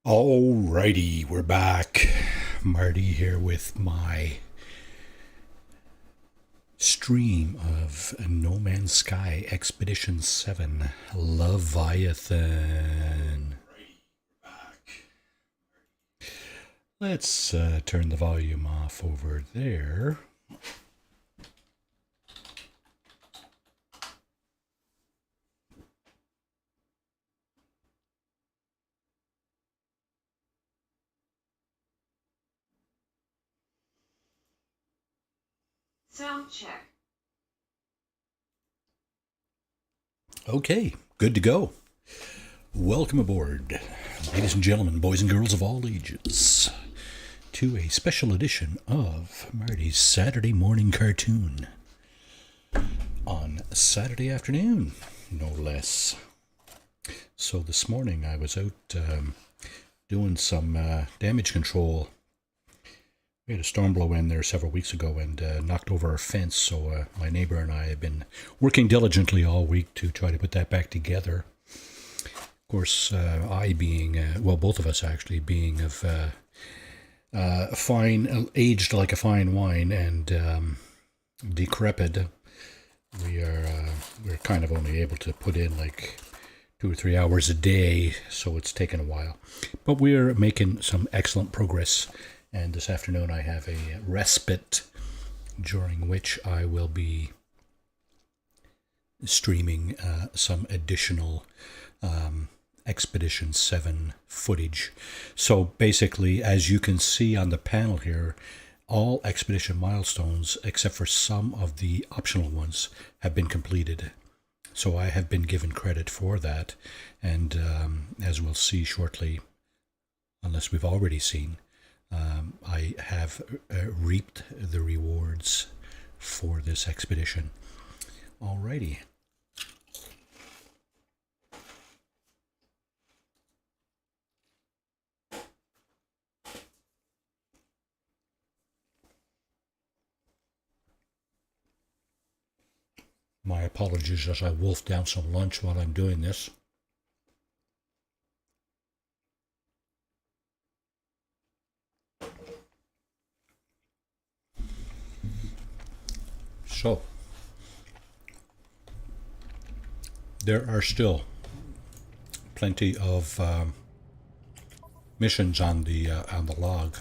Alrighty, we're back. Marty here with my stream of No Man's Sky Expedition 7 Leviathan. Let's turn the volume off over there. Sound check. Okay, good to go. Welcome aboard, ladies and gentlemen, boys and girls of all ages, to a special edition of Marty's Saturday morning cartoon on Saturday afternoon, no less. So this morning I was out doing some damage control. We had a storm blow in there several weeks ago and knocked over our fence, so my neighbor and I have been working diligently all week to try to put that back together. Of course, I being, both of us actually being of fine, aged like a fine wine and decrepit, we're kind of only able to put in like 2 or 3 hours a day, so it's taken a while. But we're making some excellent progress. And this afternoon I have a respite during which I will be streaming some additional Expedition 7 footage. So basically, as you can see on the panel here, all Expedition milestones, except for some of the optional ones, have been completed. So I have been given credit for that. And as we'll see shortly, unless we've already seen, I have reaped the rewards for this expedition. Alrighty. My apologies as I wolf down some lunch while I'm doing this. So, there are still plenty of missions on the log.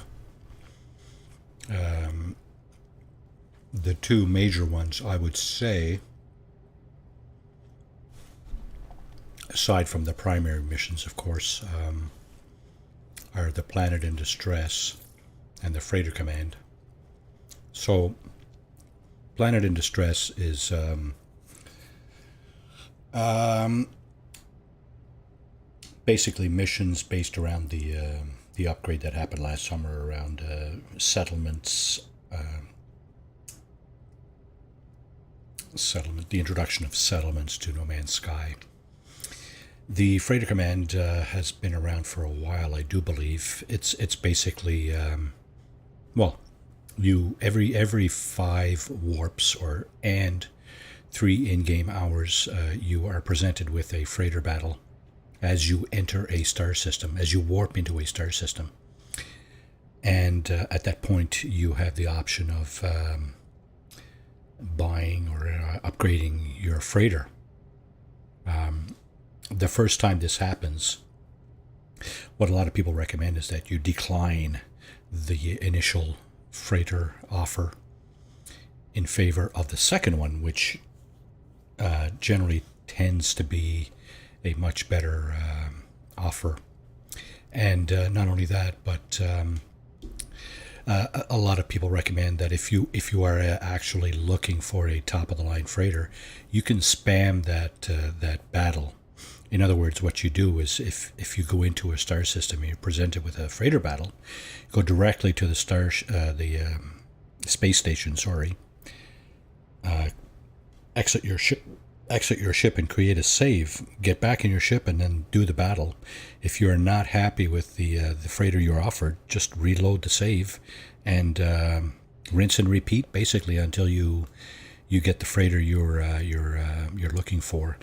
The two major ones, I would say, aside from the primary missions, of course, are the Planet in Distress and the Freighter Command. So, Planet in Distress is basically missions based around the upgrade that happened last summer around settlements, the introduction of settlements to No Man's Sky. The Freighter Command has been around for a while, I do believe. It's basically you every 5 warps and 3 in-game hours, you are presented with a freighter battle as you enter a star system, as you warp into a star system. And at that point, you have the option of buying or upgrading your freighter. The first time this happens, what a lot of people recommend is that you decline the initial freighter offer in favor of the second one, which generally tends to be a much better offer. And not only that, but a lot of people recommend that if you are actually looking for a top of the line freighter, you can spam that battle. In other words, what you do is if you go into a star system and you're presented with a freighter battle, go directly to the space station. Exit your ship and create a save. Get back in your ship and then do the battle. If you're not happy with the freighter you're offered, just reload the save and rinse and repeat basically until you get the freighter you're looking for.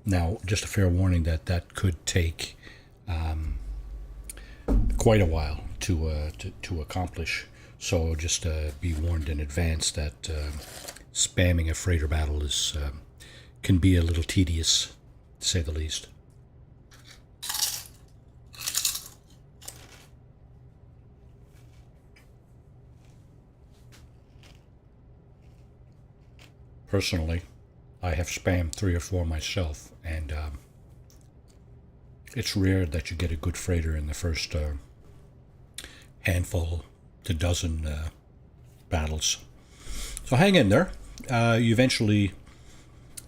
Now, just a fair warning that could take quite a while to accomplish. So just be warned in advance that spamming a freighter battle is can be a little tedious, to say the least. Personally, I have spammed 3 or 4 myself, and it's rare that you get a good freighter in the first handful to dozen battles. So hang in there. Eventually,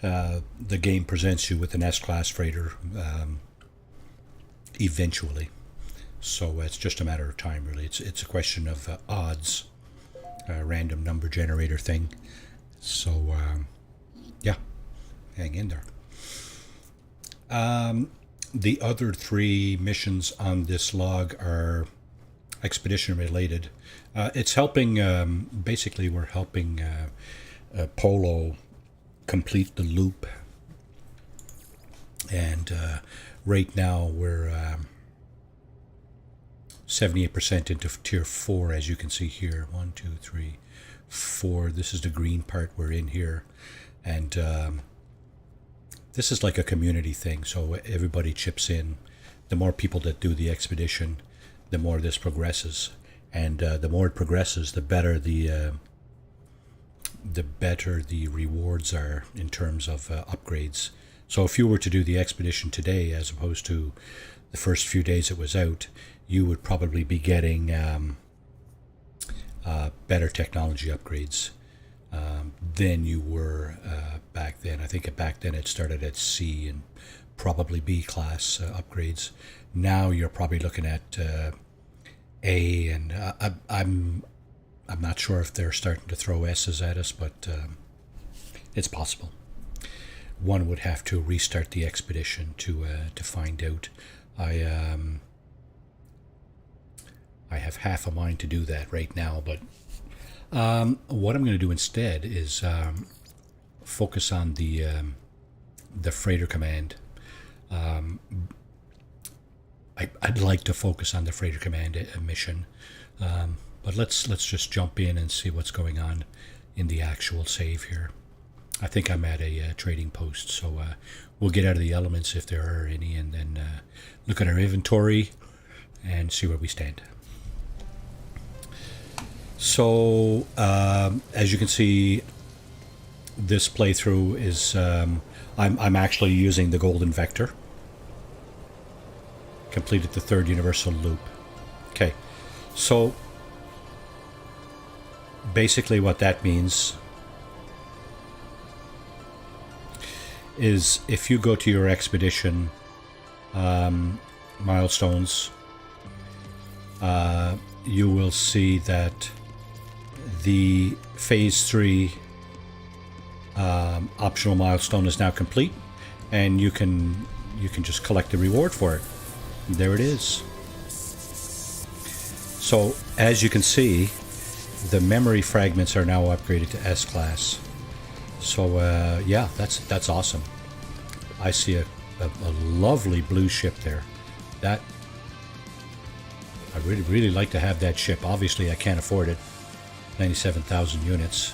the game presents you with an S-class freighter. Eventually, so it's just a matter of time. Really, it's a question of odds, a random number generator thing. So yeah, hang in there. The other 3 missions on this log are expedition related. It's helping, basically we're helping Polo complete the loop. And right now we're 78% into tier 4, as you can see here. 1, 2, 3, 4. This is the green part we're in here. And this is like a community thing, so everybody chips in. The more people that do the expedition, the more this progresses, and the more it progresses, the better the rewards are in terms of upgrades. So if you were to do the expedition today, as opposed to the first few days it was out, you would probably be getting better technology upgrades than you were back then. I think back then it started at C and probably B class upgrades. Now you're probably looking at A, and I'm not sure if they're starting to throw S's at us, but it's possible. One would have to restart the expedition to find out. I have half a mind to do that right now, but what I'm going to do instead is focus on the freighter command. I'd like to focus on the freighter command mission, but let's just jump in and see what's going on in the actual save here. I think I'm at a trading post, so we'll get out of the elements if there are any, and then look at our inventory and see where we stand. So as you can see, this playthrough is I'm actually using the golden vector. Completed the 3rd universal loop. Okay, so basically what that means is if you go to your expedition milestones, you will see that the phase 3 optional milestone is now complete, and you can just collect the reward for it. There it is. So as you can see, the memory fragments are now upgraded to S class. So yeah, that's awesome. I see a lovely blue ship there. That I really like to have that ship. Obviously I can't afford it, 97,000 units,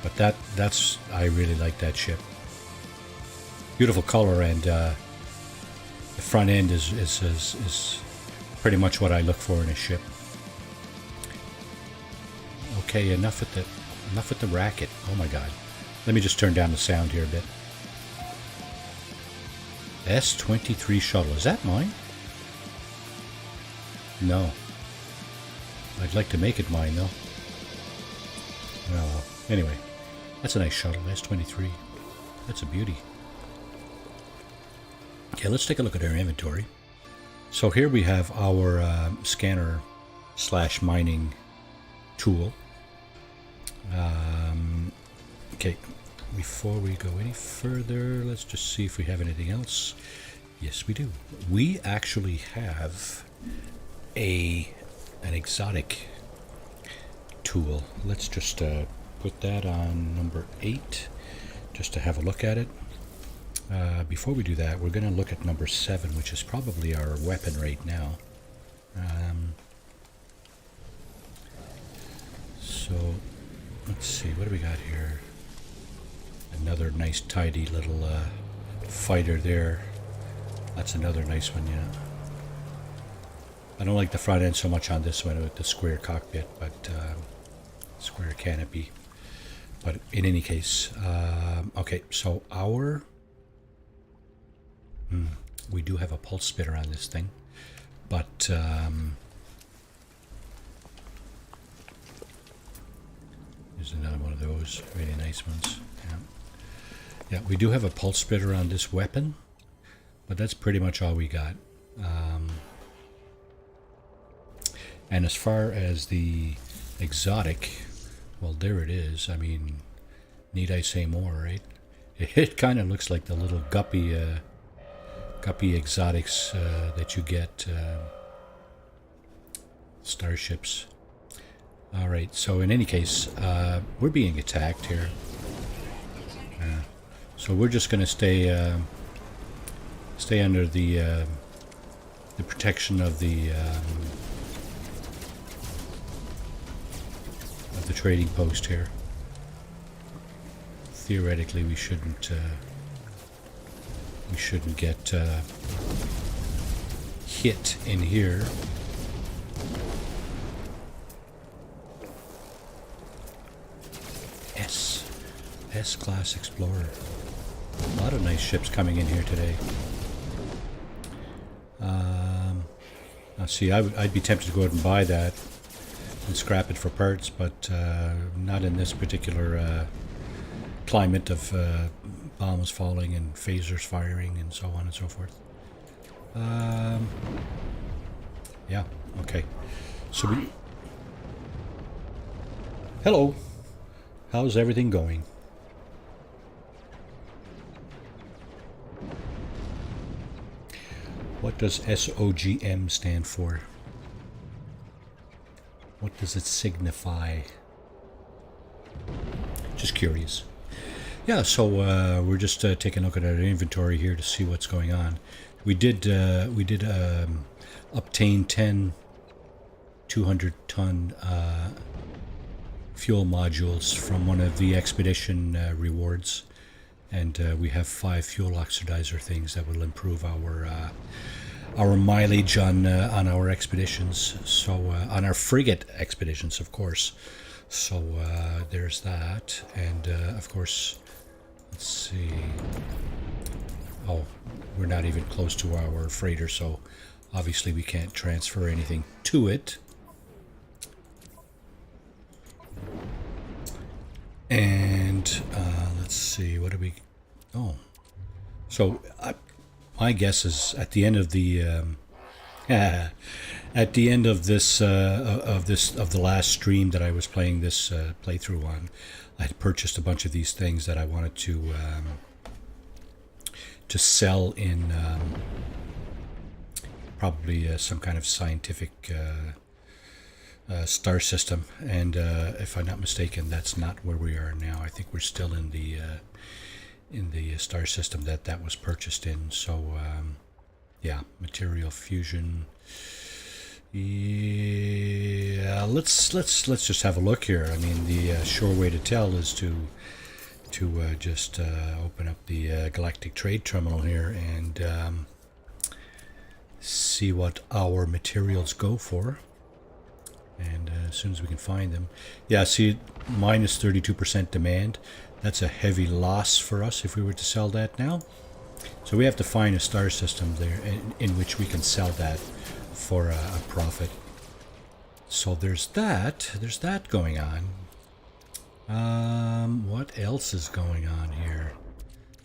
but that's I really like that ship. Beautiful color, and the front end is pretty much what I look for in a ship. Okay, enough with the racket. Oh my god. Let me just turn down the sound here a bit. S-23 shuttle. Is that mine? No. I'd like to make it mine, though. Well, anyway. That's a nice shuttle. S-23. That's a beauty. Okay, let's take a look at our inventory. So here we have our scanner / mining tool. Okay, before we go any further, let's just see if we have anything else. Yes, we do. We actually have an exotic tool. Let's just put that on number 8 just to have a look at it. Before we do that, we're going to look at number 7, which is probably our weapon right now. So, let's see, what do we got here? Another nice tidy little fighter there. That's another nice one, yeah. I don't like the front end so much on this one with the square cockpit, but square canopy. But in any case, okay, so we do have a pulse spitter on this thing, but here's another one of those really nice ones. Yeah, we do have a pulse spitter on this weapon, but that's pretty much all we got. And as far as the exotic, well, there it is. I mean, need I say more, right? It kind of looks like the little guppy exotics that you get, starships. All right, so in any case, we're being attacked here. So we're just going to stay under the protection of the trading post here. Theoretically, we shouldn't get hit in here. S-Class Explorer. A lot of nice ships coming in here today. See, I'd be tempted to go out and buy that and scrap it for parts, but not in this particular climate of bombs falling and phasers firing and so on and so forth. Yeah, okay. So we... Hello. How's everything going? What does SOGM stand for? What does it signify? Just curious. Yeah, so we're just taking a look at our inventory here to see what's going on. We did obtain 10 200-ton fuel modules from one of the expedition rewards, and we have 5 fuel oxidizer things that will improve our mileage on our expeditions. So on our frigate expeditions, of course. So there's that, and of course, let's see. Oh, we're not even close to our freighter, so obviously we can't transfer anything to it. And let's see, what do we... Oh, so my guess is at the end of the at the end of this of the last stream that I was playing this playthrough on, I had purchased a bunch of these things that I wanted to sell in probably some kind of scientific star system, and if I'm not mistaken, that's not where we are now. I think we're still in the star system that was purchased in. So yeah, material fusion. Yeah, let's just have a look here. I mean, the sure way to tell is to just open up the galactic trade terminal here and see what our materials go for. And as soon as we can find them, yeah, see, minus 32% demand. That's a heavy loss for us if we were to sell that now. So we have to find a star system there in which we can sell that for a profit. So there's that going on. What else is going on here?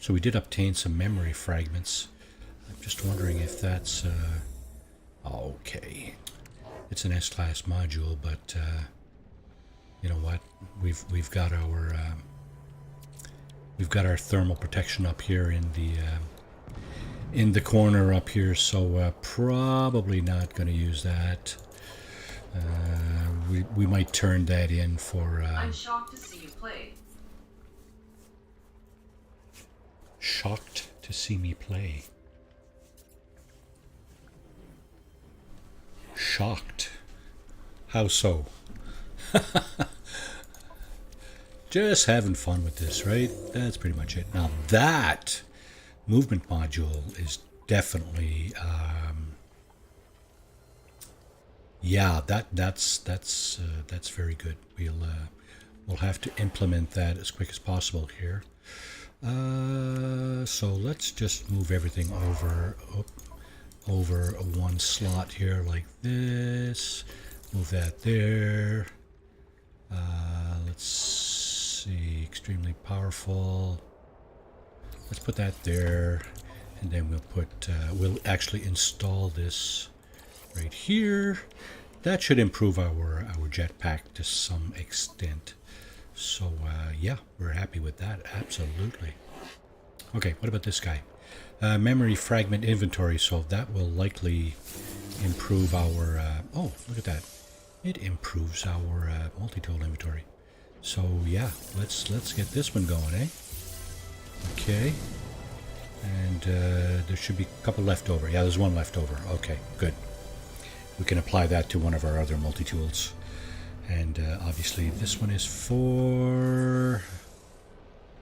So we did obtain some memory fragments. I'm just wondering if that's okay. It's an S-class module, but you know what? We've got our thermal protection up here in the corner up here, so probably not going to use that. We might turn that in for. I'm shocked to see you play. Shocked to see me play. shocked. How so? Just having fun with this, right? That's pretty much it. Now that movement module is definitely, yeah, that's very good. We'll have to implement that as quick as possible here. So let's just move everything over one slot here like this. Move that there. Let's see, extremely powerful. Let's put that there, and then we'll actually install this right here. That should improve our jetpack to some extent. So yeah, we're happy with that, absolutely. Okay, what about this guy? Memory fragment inventory, so that will likely improve our... oh, look at that. It improves our multi-tool inventory. So yeah, let's get this one going, eh? Okay. And there should be a couple left over. Yeah, there's one left over. Okay, good. We can apply that to one of our other multi-tools. And obviously this one is for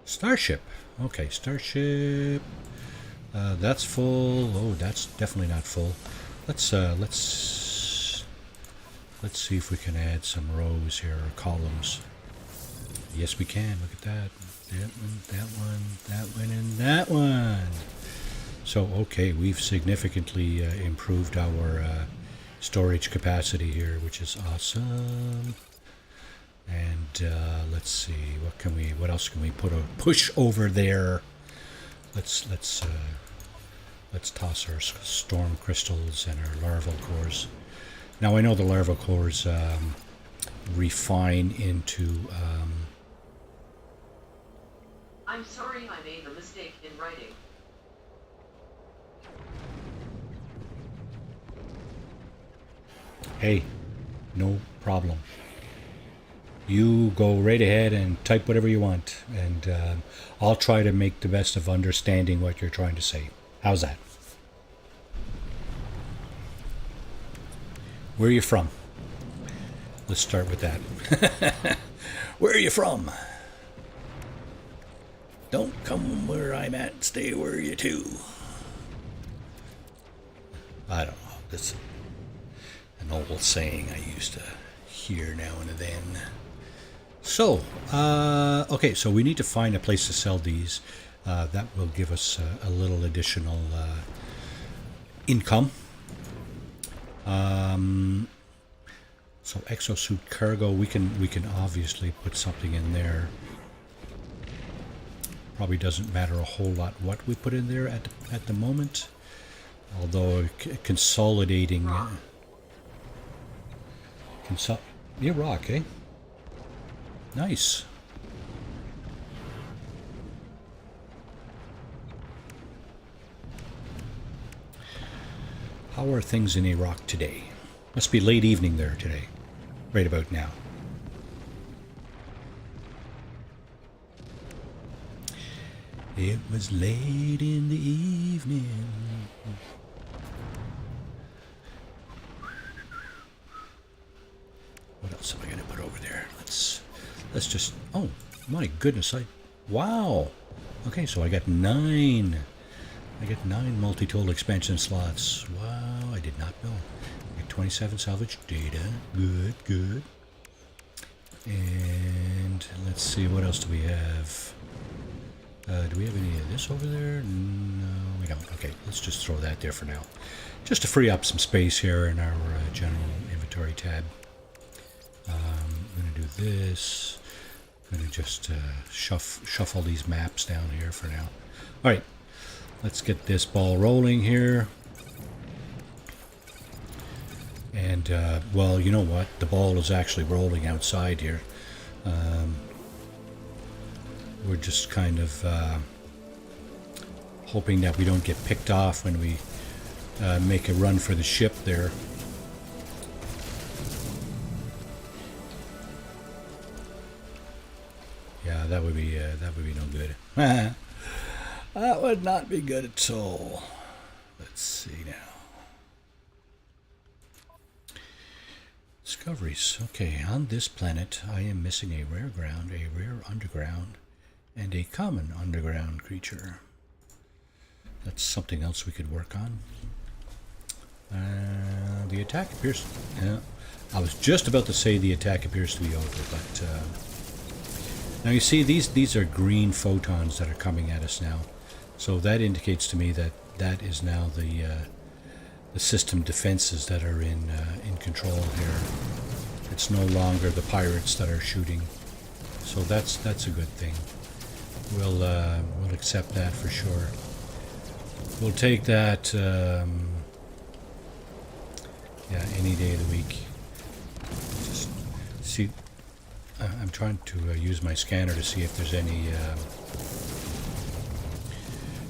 Starship. Okay, Starship. That's full. Oh, that's definitely not full. Let's see if we can add some rows here or columns. Yes, we can. Look at that. That one, that one, that one, and that one. So, okay, we've significantly improved our storage capacity here, which is awesome. And let's see, what else can we push over there? Let's toss our storm crystals and our larval cores. Now I know the larval cores refine into. I'm sorry I made the mistake in writing. Hey, no problem. You go right ahead and type whatever you want, and I'll try to make the best of understanding what you're trying to say. How's that? Where are you from? Let's start with that. Where are you from? Don't come where I'm at, stay where you to. I don't know. That's an old saying I used to hear now and then. So, okay, so we need to find a place to sell these. That will give us a little additional income. So exosuit cargo, we can obviously put something in there. Probably doesn't matter a whole lot what we put in there at the moment. Although consolidating... yeah, rock, eh? Nice. How are things in Iraq today? Must be late evening there today. Right about now. It was late in the evening. What else am I going to put over there? Let's just... Oh, my goodness. Wow. Okay, so I got 9. I get 9 multi-tool expansion slots. Wow, I did not know. I got 27 salvage data. Good, good. And let's see, what else do we have? Do we have any of this over there? No, we don't. Okay, let's just throw that there for now. Just to free up some space here in our general inventory tab. I'm going to do this. I'm going to just shuffle these maps down here for now. All right, let's get this ball rolling here. And, well, you know what? The ball is actually rolling outside here. We're just kind of hoping that we don't get picked off when we make a run for the ship there. Yeah, that would be no good. That would not be good at all. Let's see now. discoveries. Okay, on this planet, I am missing a rare ground, a rare underground, and a common underground creature. That's something else we could work on. The attack appears... I was just about to say the attack appears to be over, but... now you see, these are green photons that are coming at us now. So that indicates to me that that is now the system defenses that are in control here. It's no longer the pirates that are shooting. So that's a good thing. We'll accept that for sure. We'll take that, yeah, any day of the week. Just see, I'm trying to use my scanner to see if there's any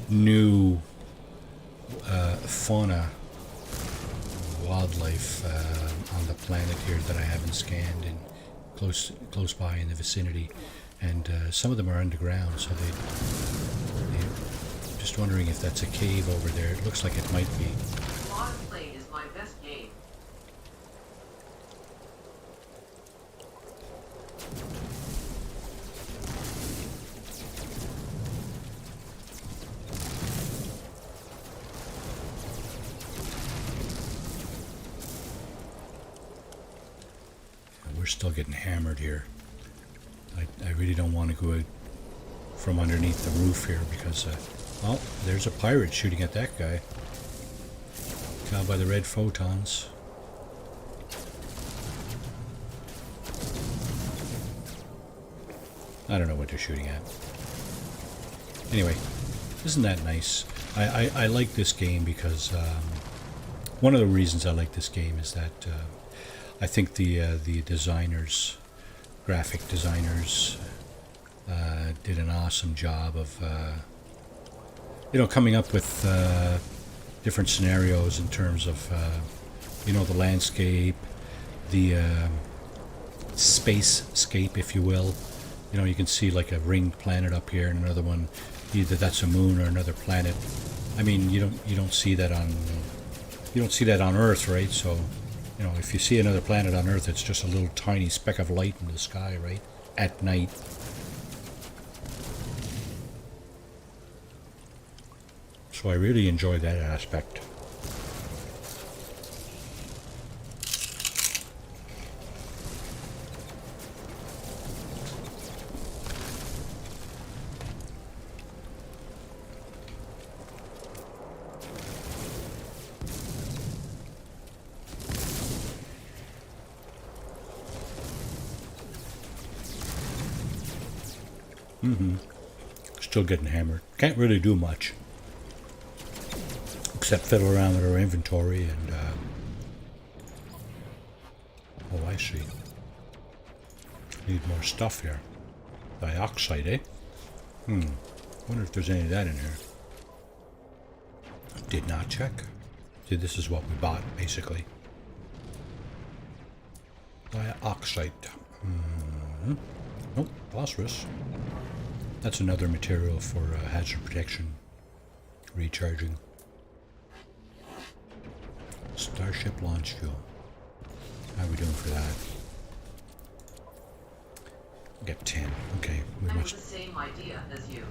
new fauna, wildlife on the planet here that I haven't scanned and close by in the vicinity. And some of them are underground, so they just wondering if that's a cave over there. It looks like it might be. Plane is my best game. We're still getting hammered here. I really don't want to go out from underneath the roof here because, oh, there's a pirate shooting at that guy. Killed by the red photons. I don't know what they're shooting at. Anyway, isn't that nice? I like this game because one of the reasons I like this game is that I think the designers, graphic designers, did an awesome job of coming up with different scenarios in terms of the landscape, the spacescape, if you will. You can see like a ringed planet up here, and another one, either that's a moon or another planet. I mean, you don't see that on Earth, right? So, if you see another planet on Earth, it's just a little tiny speck of light in the sky, right? At night. So I really enjoy that aspect. Still getting hammered. Can't really do much except fiddle around with our inventory and oh, I see. Need more stuff here. Dioxide, eh? Wonder if there's any of that in here. Did not check. See, this is what we bought, basically. Dioxide. Nope, phosphorus. That's another material for hazard protection. Recharging. Starship launch fuel. How are we doing for that? Get 10. Okay, we I have must. the same idea as you.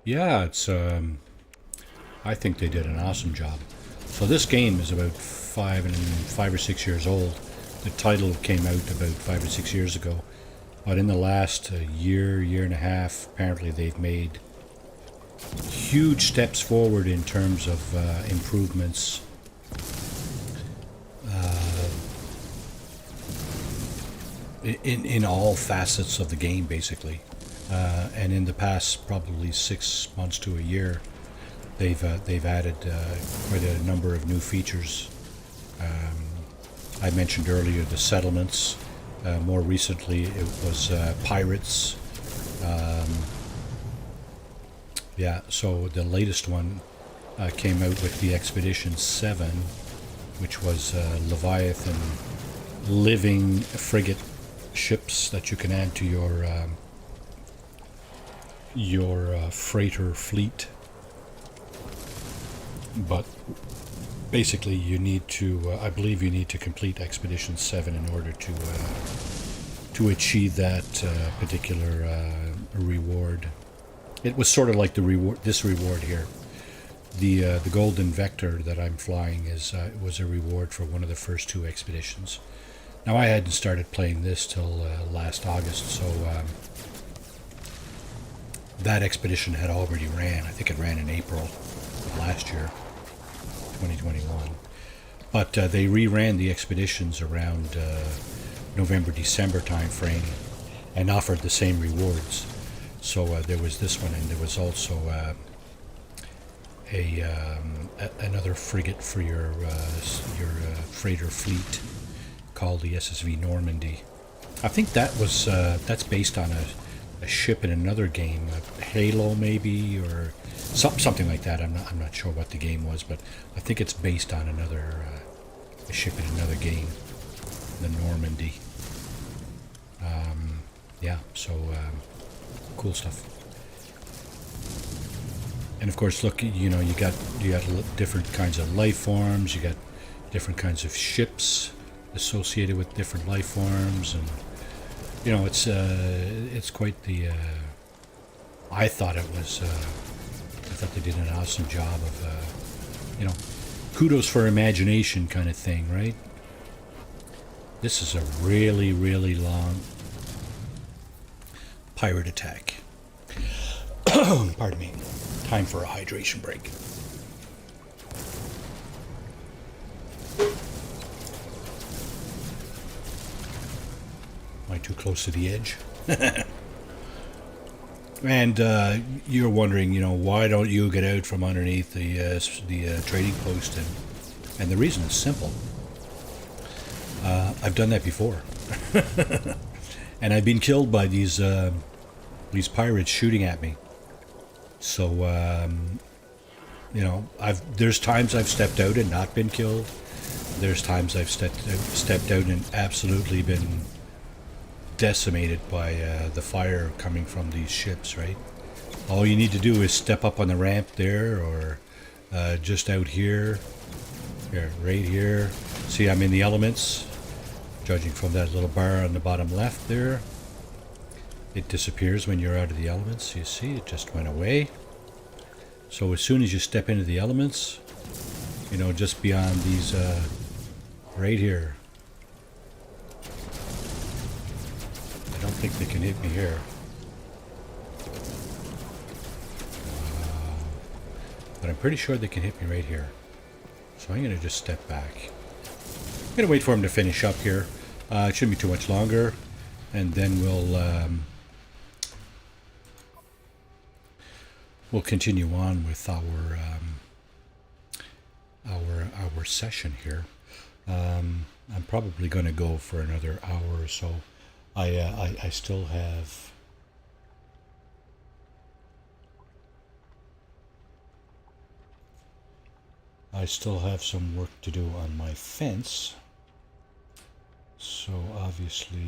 Yeah, it's. I think they did an awesome job. So this game is about 5 or 6 years old. The title came out about 5 or 6 years ago. But in the last year and a half, apparently they've made huge steps forward in terms of improvements. In all facets of the game, basically. And in the past probably 6 months to a year, they've added quite a number of new features. I mentioned earlier the settlements. More recently, it was pirates. Yeah, so the latest one came out with the Expedition 7, which was Leviathon living frigate ships that you can add to your freighter fleet. But basically you need to, I believe you need to complete Expedition 7 in order to achieve that particular reward. It was sort of like the reward, this reward here. The golden vector that I'm flying was a reward for one of the first 2 expeditions. Now I hadn't started playing this till last August, so that expedition had already ran. I think it ran in April of last year, 2021. But they reran the expeditions around November-December time frame and offered the same rewards. So there was this one, and there was also another frigate for your freighter fleet called the SSV Normandy. I think that was that's based on a ship in another game, Halo maybe, or something like that. I'm not sure what the game was, but I think it's based on another a ship in another game, the Normandy. Yeah, so cool stuff. And of course, look, you know, you got different kinds of life forms. You got different kinds of ships associated with different life forms, and you know, it's quite the. I thought it was. I thought they did an awesome job of, you know, kudos for imagination kind of thing, right? This is a really, really long pirate attack. Pardon me. Time for a hydration break. Am I too close to the edge? And you're wondering, you know, why don't you get out from underneath the trading post? And the reason is simple. I've done that before, and I've been killed by these pirates shooting at me. So you know, there's times I've stepped out and not been killed. There's times I've stepped out and absolutely been decimated by the fire coming from these ships, right? All you need to do is step up on the ramp there, or just out here, right here. See, I'm in the elements, judging from that little bar on the bottom left there. It disappears when you're out of the elements. You see, it just went away. So as soon as you step into the elements, you know, just beyond these, right here, I don't think they can hit me here. But I'm pretty sure they can hit me right here. So I'm going to just step back. I'm going to wait for them to finish up here. It shouldn't be too much longer. And then we'll continue on with our session here. I'm probably going to go for another hour or so. I still have some work to do on my fence. So obviously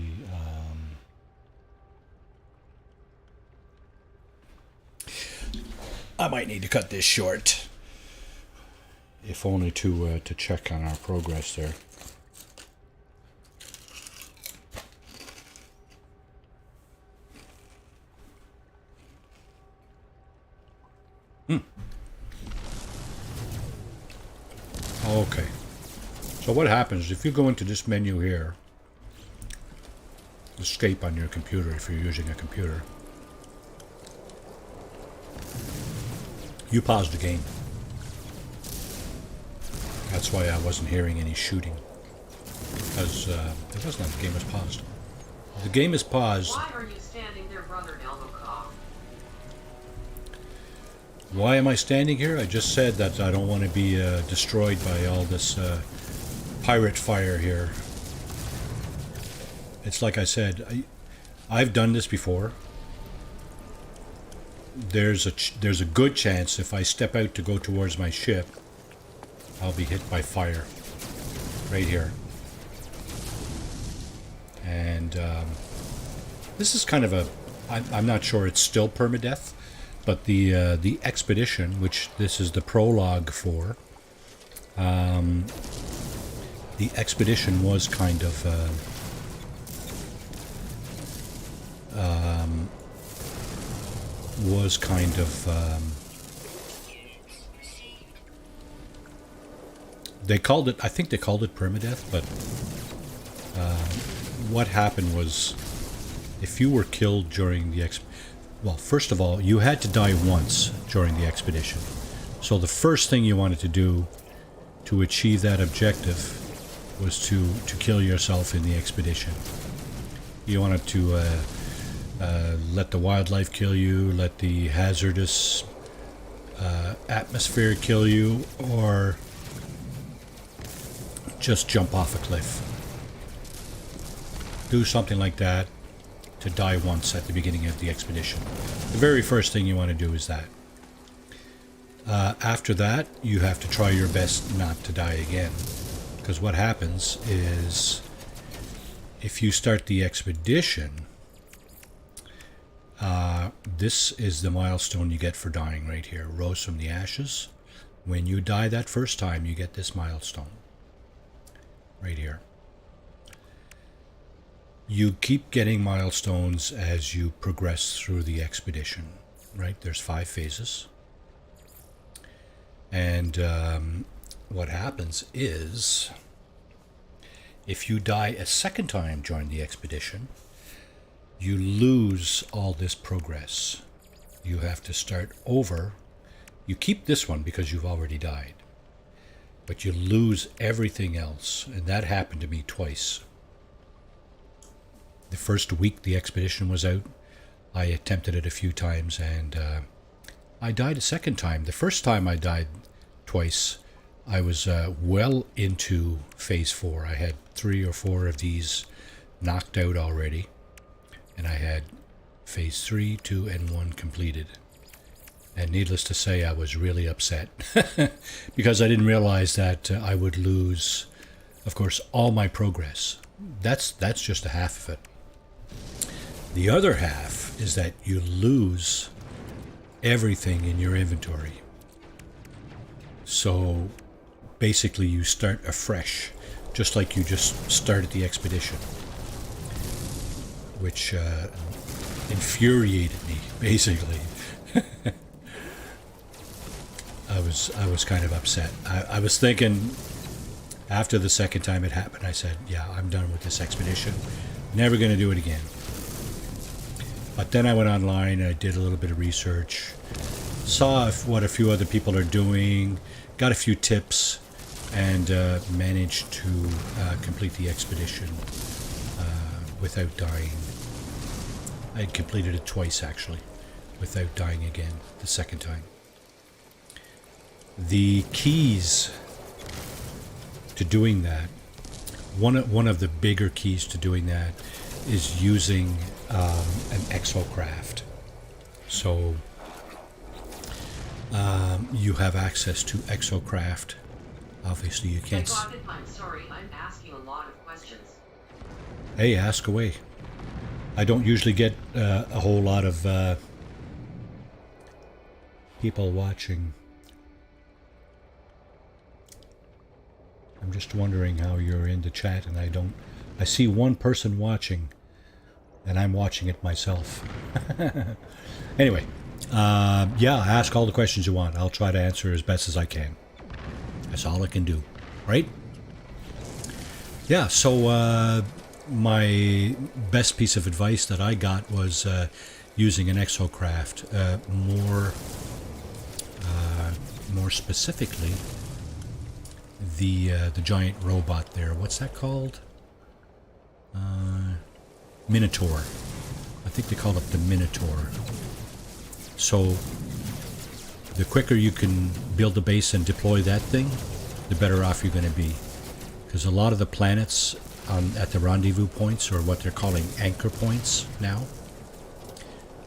I might need to cut this short, if only to check on our progress there. Okay. So what happens if you go into this menu here, escape on your computer if you're using a computer, you pause the game. That's why I wasn't hearing any shooting, because it wasn't like the game was paused. The game is paused. Why are you standing there, Brother Elmocog? Why am I standing here? I just said that I don't want to be destroyed by all this pirate fire here. It's like I said, I've done this before. There's a good chance if I step out to go towards my ship, I'll be hit by fire right here. And this is kind of I'm not sure it's still permadeath, but the expedition, which this is the prologue for, The expedition was kind of they called it, I think they called it permadeath, but what happened was, if you were killed during the well, first of all, you had to die once during the expedition. So the first thing you wanted to do to achieve that objective was to kill yourself in the expedition. You wanted to let the wildlife kill you, let the hazardous atmosphere kill you, or just jump off a cliff. Do something like that to die once at the beginning of the expedition. The very first thing you want to do is that. After that, you have to try your best not to die again. Because what happens is, if you start the expedition, this is the milestone you get for dying right here. Rose from the ashes. When you die that first time, you get this milestone. Right here. You keep getting milestones as you progress through the expedition, right? There's 5 phases. And what happens is, if you die a second time during the expedition, you lose all this progress. You have to start over. You keep this one because you've already died, but you lose everything else. And that happened to me twice. The first week the expedition was out, I attempted it a few times, and I died a second time. The first time I died twice, I was well into phase 4. I had 3 or 4 of these knocked out already, and I had phase 3, 2, and 1 completed. And needless to say, I was really upset because I didn't realize that I would lose, of course, all my progress. That's just a half of it. The other half is that you lose everything in your inventory. So basically you start afresh, just like you just started the expedition, which infuriated me, basically. I was kind of upset. I was thinking, after the second time it happened, I said, yeah, I'm done with this expedition. Never going to do it again. But then I went online and I did a little bit of research, saw what a few other people are doing, got a few tips, and managed to complete the expedition without dying. I had completed it twice, actually, without dying again the second time. The keys to doing that, one of the bigger keys to doing that is using an exocraft. So you have access to exocraft. Obviously you can't... I'm sorry, I'm asking a lot of questions. Hey, ask away. I don't usually get a whole lot of people watching. I'm just wondering how you're in the chat, and I see one person watching, and I'm watching it myself. Anyway, yeah, ask all the questions you want. I'll try to answer as best as I can. That's all I can do, right? Yeah, so my best piece of advice that I got was using an exocraft. More specifically, the giant robot there. What's that called? Minotaur. I think they call it the Minotaur. So the quicker you can build a base and deploy that thing, the better off you're going to be. Because a lot of the planets at the rendezvous points, or what they're calling anchor points now,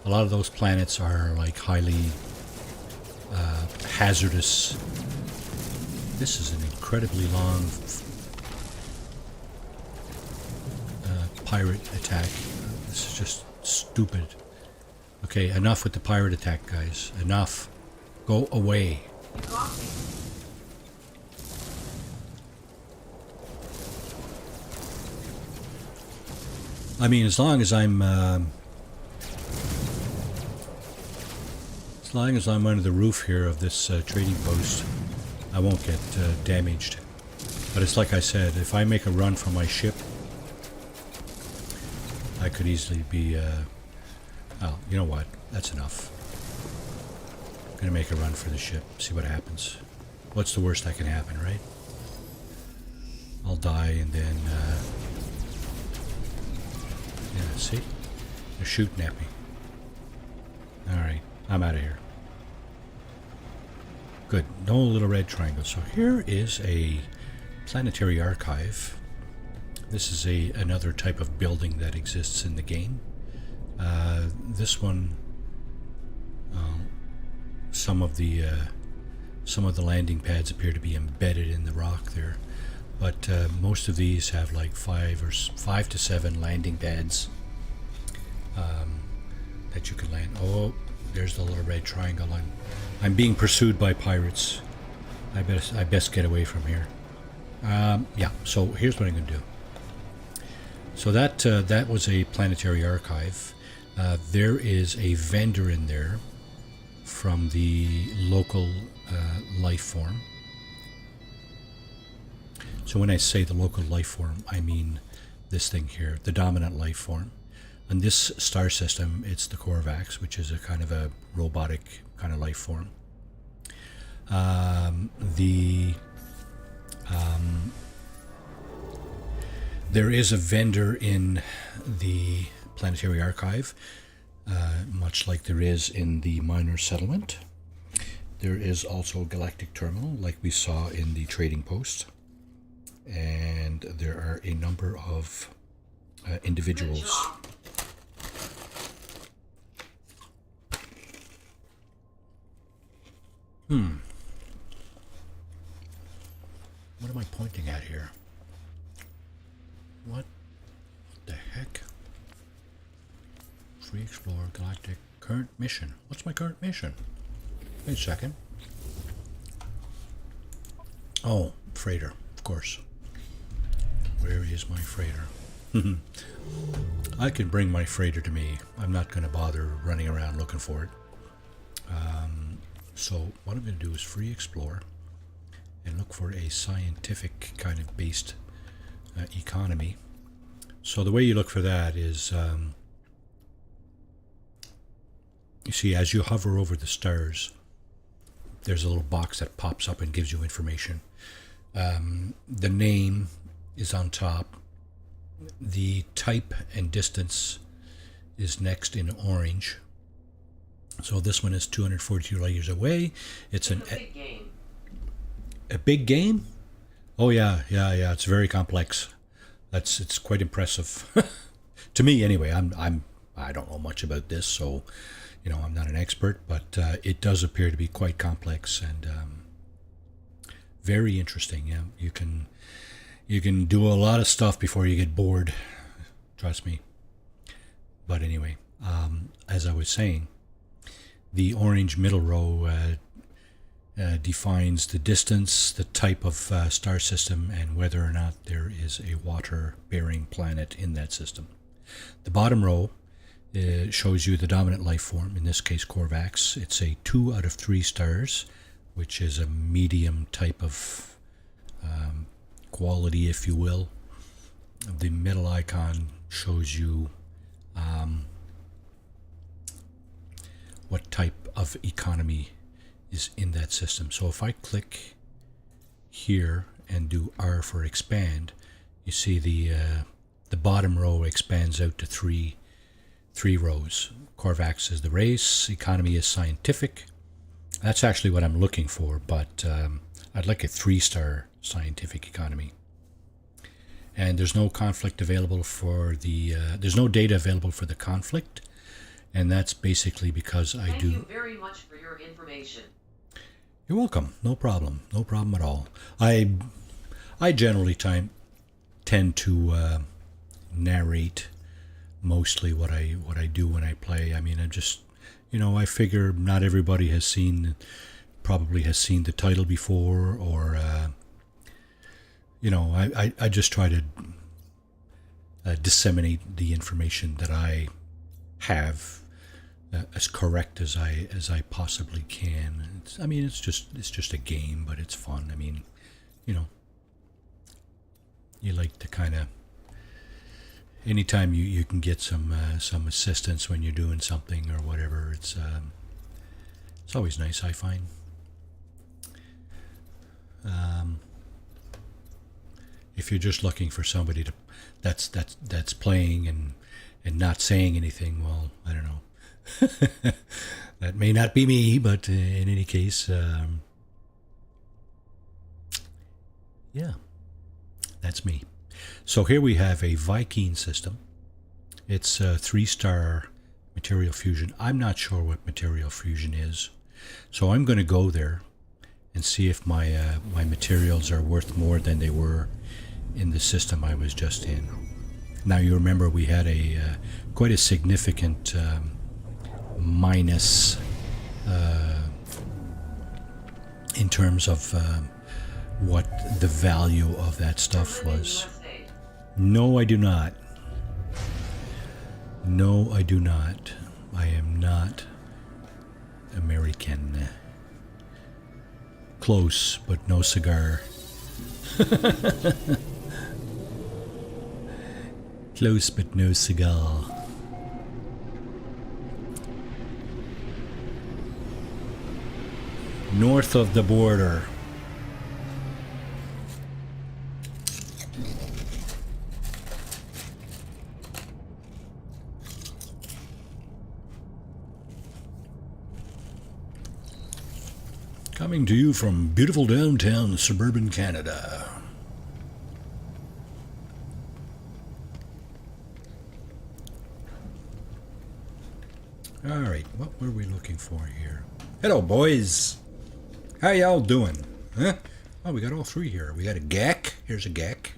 a lot of those planets are like highly hazardous. This is an incredibly long pirate attack. This is just stupid. Okay, enough with the pirate attack, guys. Enough. Go away. I mean, as long as I'm under the roof here of this trading post, I won't get damaged. But it's like I said, if I make a run for my ship, I could easily be, oh, you know what? That's enough. I'm gonna make a run for the ship, see what happens. What's the worst that can happen, right? I'll die and then, yeah, see? They're shooting at me. Alright, I'm out of here. Good, no little red triangle. So here is a planetary archive. This is another type of building that exists in the game. This one, some of the landing pads appear to be embedded in the rock there, but most of these have like 5 to 7 landing pads that you can land. Oh, there's the little red triangle. I'm being pursued by pirates. I best get away from here. Yeah. So here's what I'm going to do. So that was a planetary archive. There is a vendor in there from the local life form. So when I say the local life form, I mean this thing here, the dominant life form. In this star system, it's the Korvax, which is a kind of a robotic kind of life form. There is a vendor in the planetary archive, much like there is in the minor settlement. There is also a galactic terminal, like we saw in the trading post. And there are a number of individuals. What am I pointing at here? What the heck? Free Explorer Galactic current mission. What's my current mission? Wait a second. Oh, freighter, of course. Where is my freighter? I can bring my freighter to me. I'm not going to bother running around looking for it. So what I'm going to do is free explore and look for a scientific kind of based economy. So the way you look for that is, you see, as you hover over the stars, there's a little box that pops up and gives you information. The name is on top. The type and distance is next in orange. So this one is 242 light years away. It's a big game. A big game? Oh yeah. It's very complex. It's quite impressive to me anyway. I don't know much about this, so I'm not an expert, but it does appear to be quite complex and very interesting. Yeah, you can do a lot of stuff before you get bored. Trust me. But anyway, as I was saying, the orange middle row defines the distance, the type of star system, and whether or not there is a water-bearing planet in that system. The bottom row shows you the dominant life form, in this case Korvax. It's a 2 out of 3 stars, which is a medium type of quality, if you will. The middle icon shows you what type of economy is in that system. So if I click here and do R for expand, you see the bottom row expands out to three rows. Korvax is the race, economy is scientific. That's actually what I'm looking for, but I'd like a 3-star scientific economy. And there's no conflict available for there's no data available for the conflict, and that's basically because Thank you very much for your information. You're welcome. No problem at all. I generally tend to narrate mostly what I do when I play. I mean, I figure not everybody probably has seen the title before, or I just try to disseminate the information that I have as correct as I possibly can. It's just a game, but it's fun. You like to kind of, anytime you can get some assistance when you're doing something or whatever, it's always nice, I find. If you're just looking for somebody that's playing and not saying anything, well, I don't know. That may not be me, but in any case, yeah, that's me. So here we have a Viking system. It's a 3-star material fusion. I'm not sure what material fusion is, so I'm going to go there and see if my materials are worth more than they were in the system I was just in. Now you remember we had a quite a significant minus in terms of what the value of that stuff was. No, I do not. No, I do not. I am not American. Close, but no cigar. Close, but no cigar. North of the border. Coming to you from beautiful downtown suburban Canada. Alright, what were we looking for here? Hello, boys. How y'all doing? Huh? Oh, we got all three here. We got a Gek. Here's a Gek.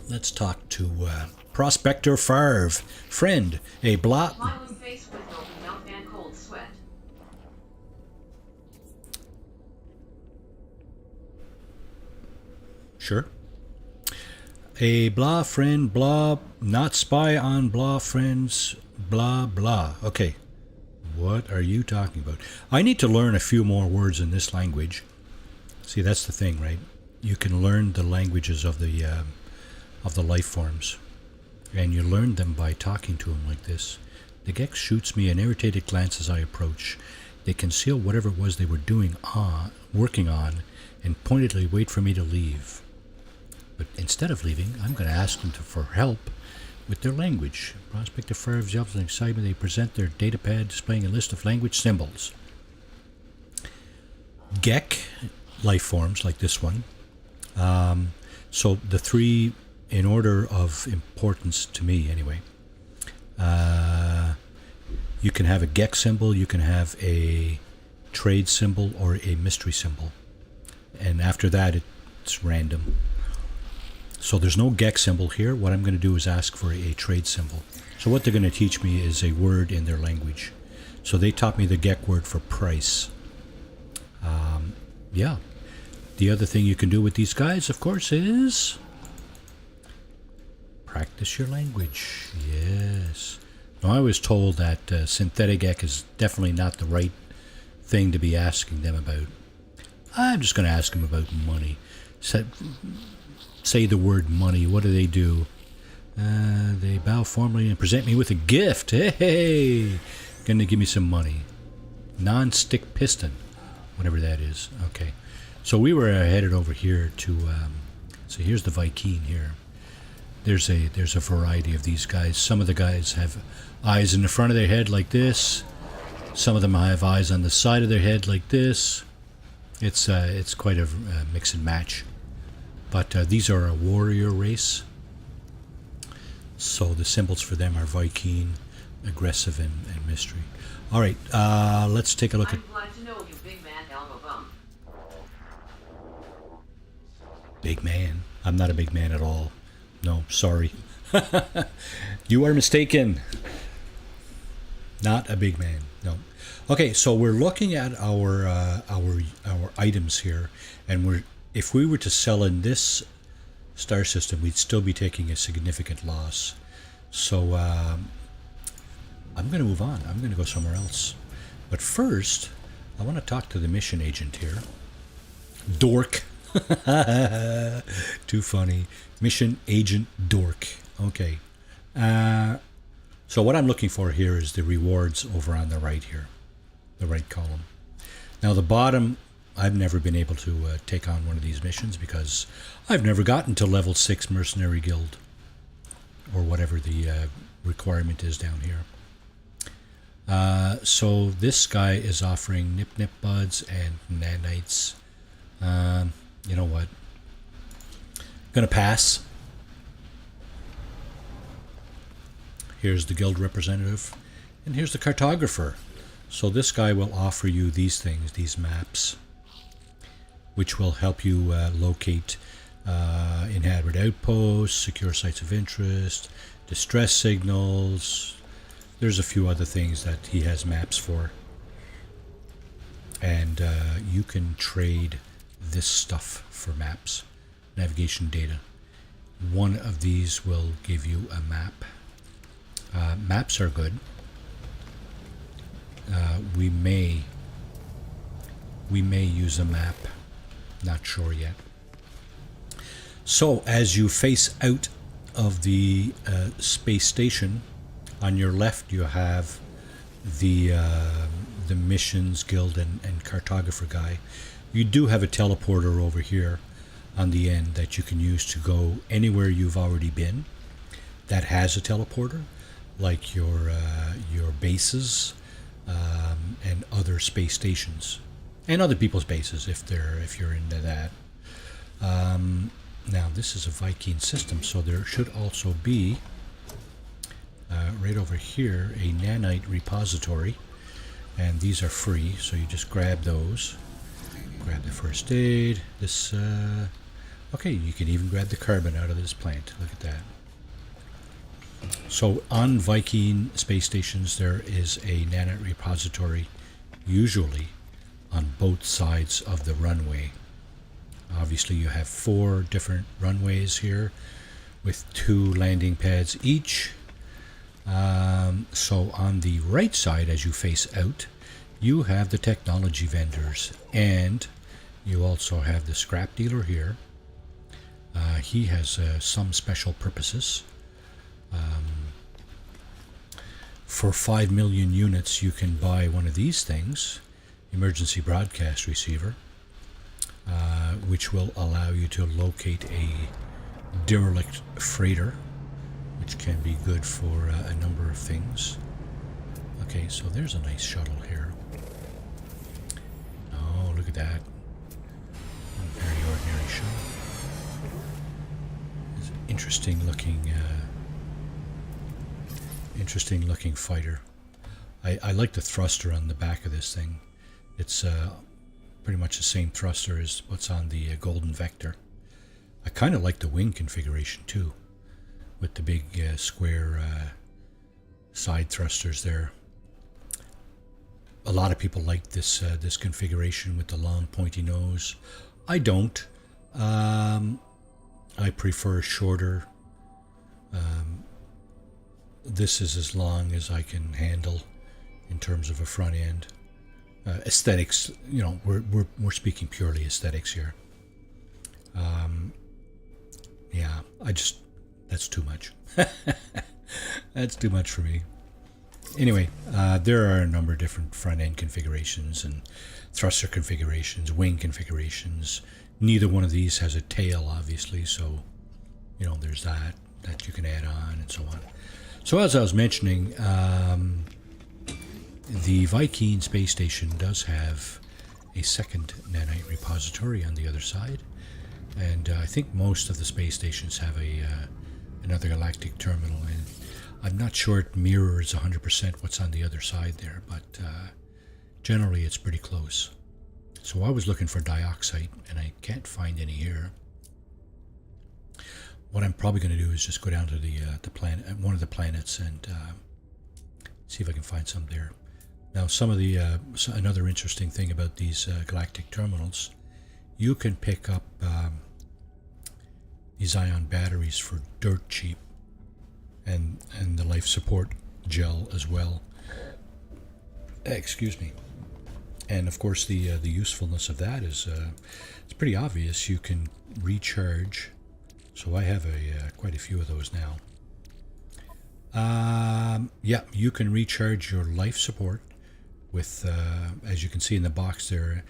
Let's talk to Prospector Favre. Friend, a blot. Smiling face with open mouth and cold sweat. Sure. A blah friend, blah, not spy on blah friends, blah, blah. Okay. What are you talking about? I need to learn a few more words in this language. See, that's the thing, right? You can learn the languages of the life forms, and you learn them by talking to them like this. The Gex shoots me an irritated glance as I approach. They conceal whatever it was they were working on, and pointedly wait for me to leave. But instead of leaving, I'm going to ask them for help with their language. Prospector Favre yells in excitement. They present their data pad displaying a list of language symbols. Gek life forms like this one. So the three, in order of importance to me anyway, you can have a Gek symbol, you can have a trade symbol, or a mystery symbol. And after that, it's random. So there's no Gek symbol here. What I'm going to do is ask for a trade symbol. So what they're going to teach me is a word in their language. So they taught me the Gek word for price. Yeah. The other thing you can do with these guys, of course, is practice your language. Yes. Now, I was told that synthetic Gek is definitely not the right thing to be asking them about. I'm just going to ask them about money. Say the word money. What do? They bow formally and present me with a gift. Hey! Going to give me some money. Non-stick piston. Whatever that is. Okay. So we were headed over here to... so here's the Viking here. There's a variety of these guys. Some of the guys have eyes in the front of their head like this. Some of them have eyes on the side of their head like this. It's quite a mix and match. But these are a warrior race. So the symbols for them are Viking, aggressive, and mystery. All right, let's take a look at... I'm glad to know you, big man Elmo Bum. Big man? I'm not a big man at all. No, sorry. You are mistaken. Not a big man. No. Okay, so we're looking at our items here, and if we were to sell in this star system, we'd still be taking a significant loss. So I'm going to move on. I'm going to go somewhere else. But first, I want to talk to the mission agent here. Dork. Too funny. Mission agent Dork. Okay. So what I'm looking for here is the rewards over on the right here. The right column. Now the bottom, I've never been able to take on one of these missions because I've never gotten to level 6 Mercenary Guild. Or whatever the requirement is down here. So this guy is offering Nip Buds and Nanites. You know what? Gonna pass. Here's the guild representative. And here's the cartographer. So this guy will offer you these things, these maps, which will help you locate inhabited outposts, secure sites of interest, distress signals. There's a few other things that he has maps for. And you can trade this stuff for maps, navigation data. One of these will give you a map. Maps are good. We may use a map. Not sure yet. So as you face out of the space station, on your left you have the missions guild and cartographer guy. You do have a teleporter over here on the end that you can use to go anywhere you've already been that has a teleporter, like your bases and other space stations and other people's bases if you're into that. Now this is a Viking system, so there should also be right over here a nanite repository, and these are free, so you just grab those. Grab the first aid. This okay, you can even grab the carbon out of this plant. Look at that. So on Viking space stations there is a nanite repository, usually on both sides of the runway. Obviously you have 4 different runways here with 2 landing pads each. So on the right side, as you face out, you have the technology vendors, and you also have the scrap dealer here. He has some special purposes. For 5 million units you can buy one of these things, emergency broadcast receiver, which will allow you to locate a derelict freighter, which can be good for a number of things. Okay, so there's a nice shuttle here. Oh, look at that. A very ordinary shuttle. It's an interesting looking fighter. I like the thruster on the back of this thing. It's pretty much the same thruster as what's on the Golden Vector. I kind of like the wing configuration too, with the big square side thrusters there. A lot of people like this this configuration with the long pointy nose. I don't. I prefer shorter. This is as long as I can handle in terms of a front end. Aesthetics, you know, we're speaking purely aesthetics here. Yeah, that's too much. That's too much for me. Anyway, there are a number of different front end configurations and thruster configurations, wing configurations. Neither one of these has a tail, obviously, so you know there's that you can add on and so on. So as I was mentioning, the Viking space station does have a second nanite repository on the other side, and I think most of the space stations have another galactic terminal, and I'm not sure it mirrors 100% what's on the other side there, but generally it's pretty close. So I was looking for dioxide, and I can't find any here. What I'm probably going to do is just go down to the planet, one of the planets, and see if I can find some there. Now, some of the another interesting thing about these galactic terminals, you can pick up these ion batteries for dirt cheap, and the life support gel as well. Excuse me. And of course, the usefulness of that is it's pretty obvious. You can recharge. So I have quite a few of those now. Yeah, you can recharge your life support with, as you can see in the box there,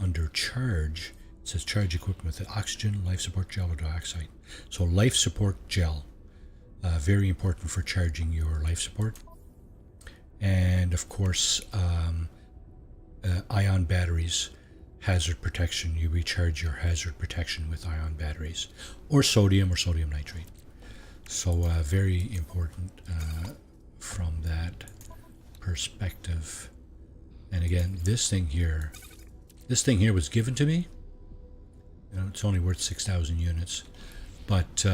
under charge, it says charge equipment with the oxygen, life support gel, or dioxide. So life support gel, very important for charging your life support. And of course, ion batteries, hazard protection. You recharge your hazard protection with ion batteries, or sodium nitrate. So very important from that perspective. And again, this thing here was given to me. You know, it's only worth 6,000 units, but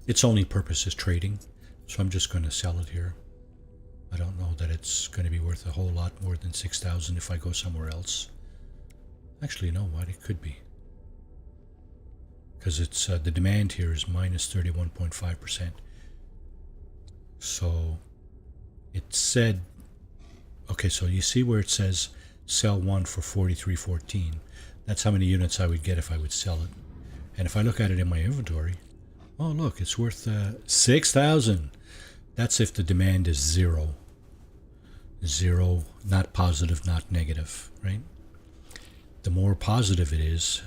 its only purpose is trading. So I'm just going to sell it here. I don't know that it's going to be worth a whole lot more than 6,000 if I go somewhere else. Actually, you know what? It could be. Because it's the demand here is minus 31.5%. So it said, okay, so you see where it says sell one for 43.14. That's how many units I would get if I would sell it. And if I look at it in my inventory, oh look, it's worth 6,000. That's if the demand is zero. Zero, not positive, not negative, right? The more positive it is,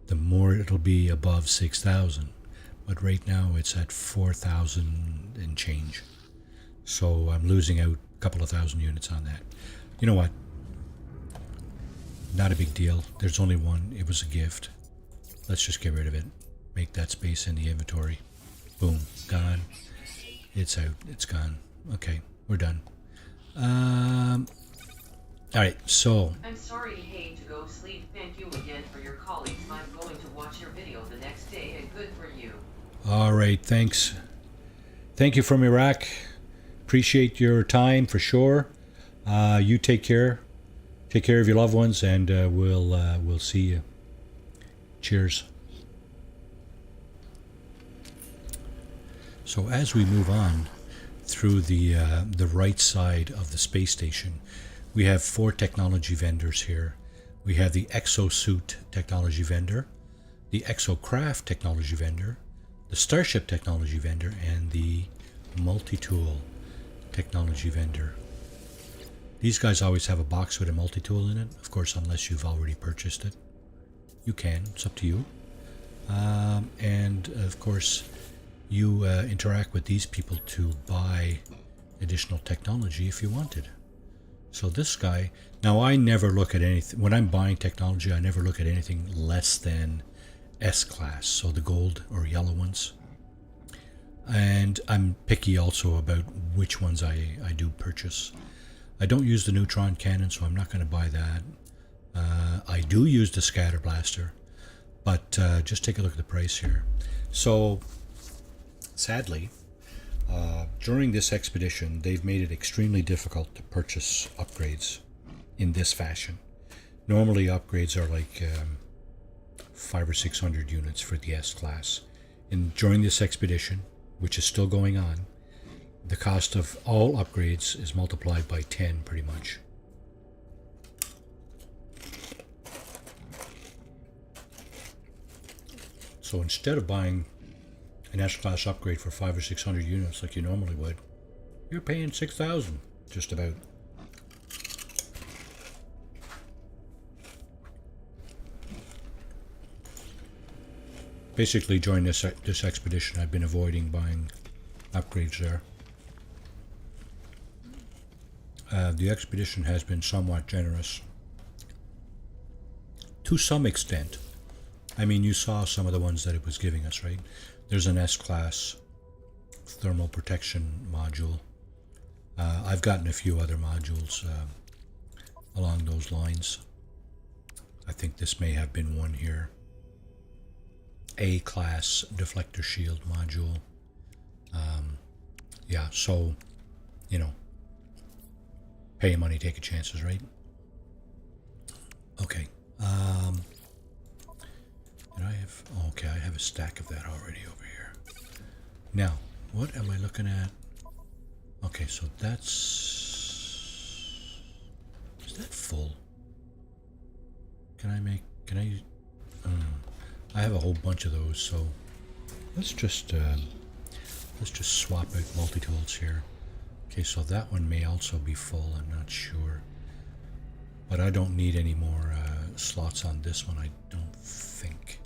the more it'll be above 6,000. But right now it's at 4,000 and change. So I'm losing out a couple of thousand units on that. You know what? Not a big deal. There's only one. It was a gift. Let's just get rid of it. Make that space in the inventory. Boom. Gone. It's out. It's gone. Okay. We're done. Alright, so... I'm sorry to hate to go sleep. Thank you again for your colleagues. I'm going to watch your video the next day, and good for you. Alright, thanks. Thank you from Iraq. Appreciate your time for sure. You take care. Take care of your loved ones, and we'll see you. Cheers. So as we move on through the right side of the space station, we have 4 technology vendors here. We have the Exosuit technology vendor, the Exocraft technology vendor, the Starship technology vendor, and the Multi-Tool technology vendor. These guys always have a box with a multi-tool in it, of course, unless you've already purchased it. You can, it's up to you. And of course, you interact with these people to buy additional technology if you wanted. So this guy, now I never look at anything, when I'm buying technology, I never look at anything less than S-class, so the gold or yellow ones. And I'm picky also about which ones I do purchase. I don't use the neutron cannon, so I'm not going to buy that. I do use the scatter blaster, but just take a look at the price here. So, sadly, during this expedition, they've made it extremely difficult to purchase upgrades in this fashion. Normally, upgrades are like 500 or 600 units for the S-class. And during this expedition, which is still going on, the cost of all upgrades is multiplied by 10 pretty much. So instead of buying an S-class upgrade for 500 or 600 units like you normally would, you're paying 6,000 just about. Basically, during this expedition, I've been avoiding buying upgrades there. The expedition has been somewhat generous. To some extent. I mean, you saw some of the ones that it was giving us, right? There's an S-class thermal protection module. I've gotten a few other modules along those lines. I think this may have been one here. A-class deflector shield module. Yeah, so, you know, pay your money, take your chances, right? Okay. Did I have... Oh, okay, I have a stack of that already over here. Now, what am I looking at? Okay, so that's... Is that full? Can I make... Can I... I have a whole bunch of those, so... Let's just swap out multi-tools here. Okay, so that one may also be full, I'm not sure. But I don't need any more slots on this one, I don't think.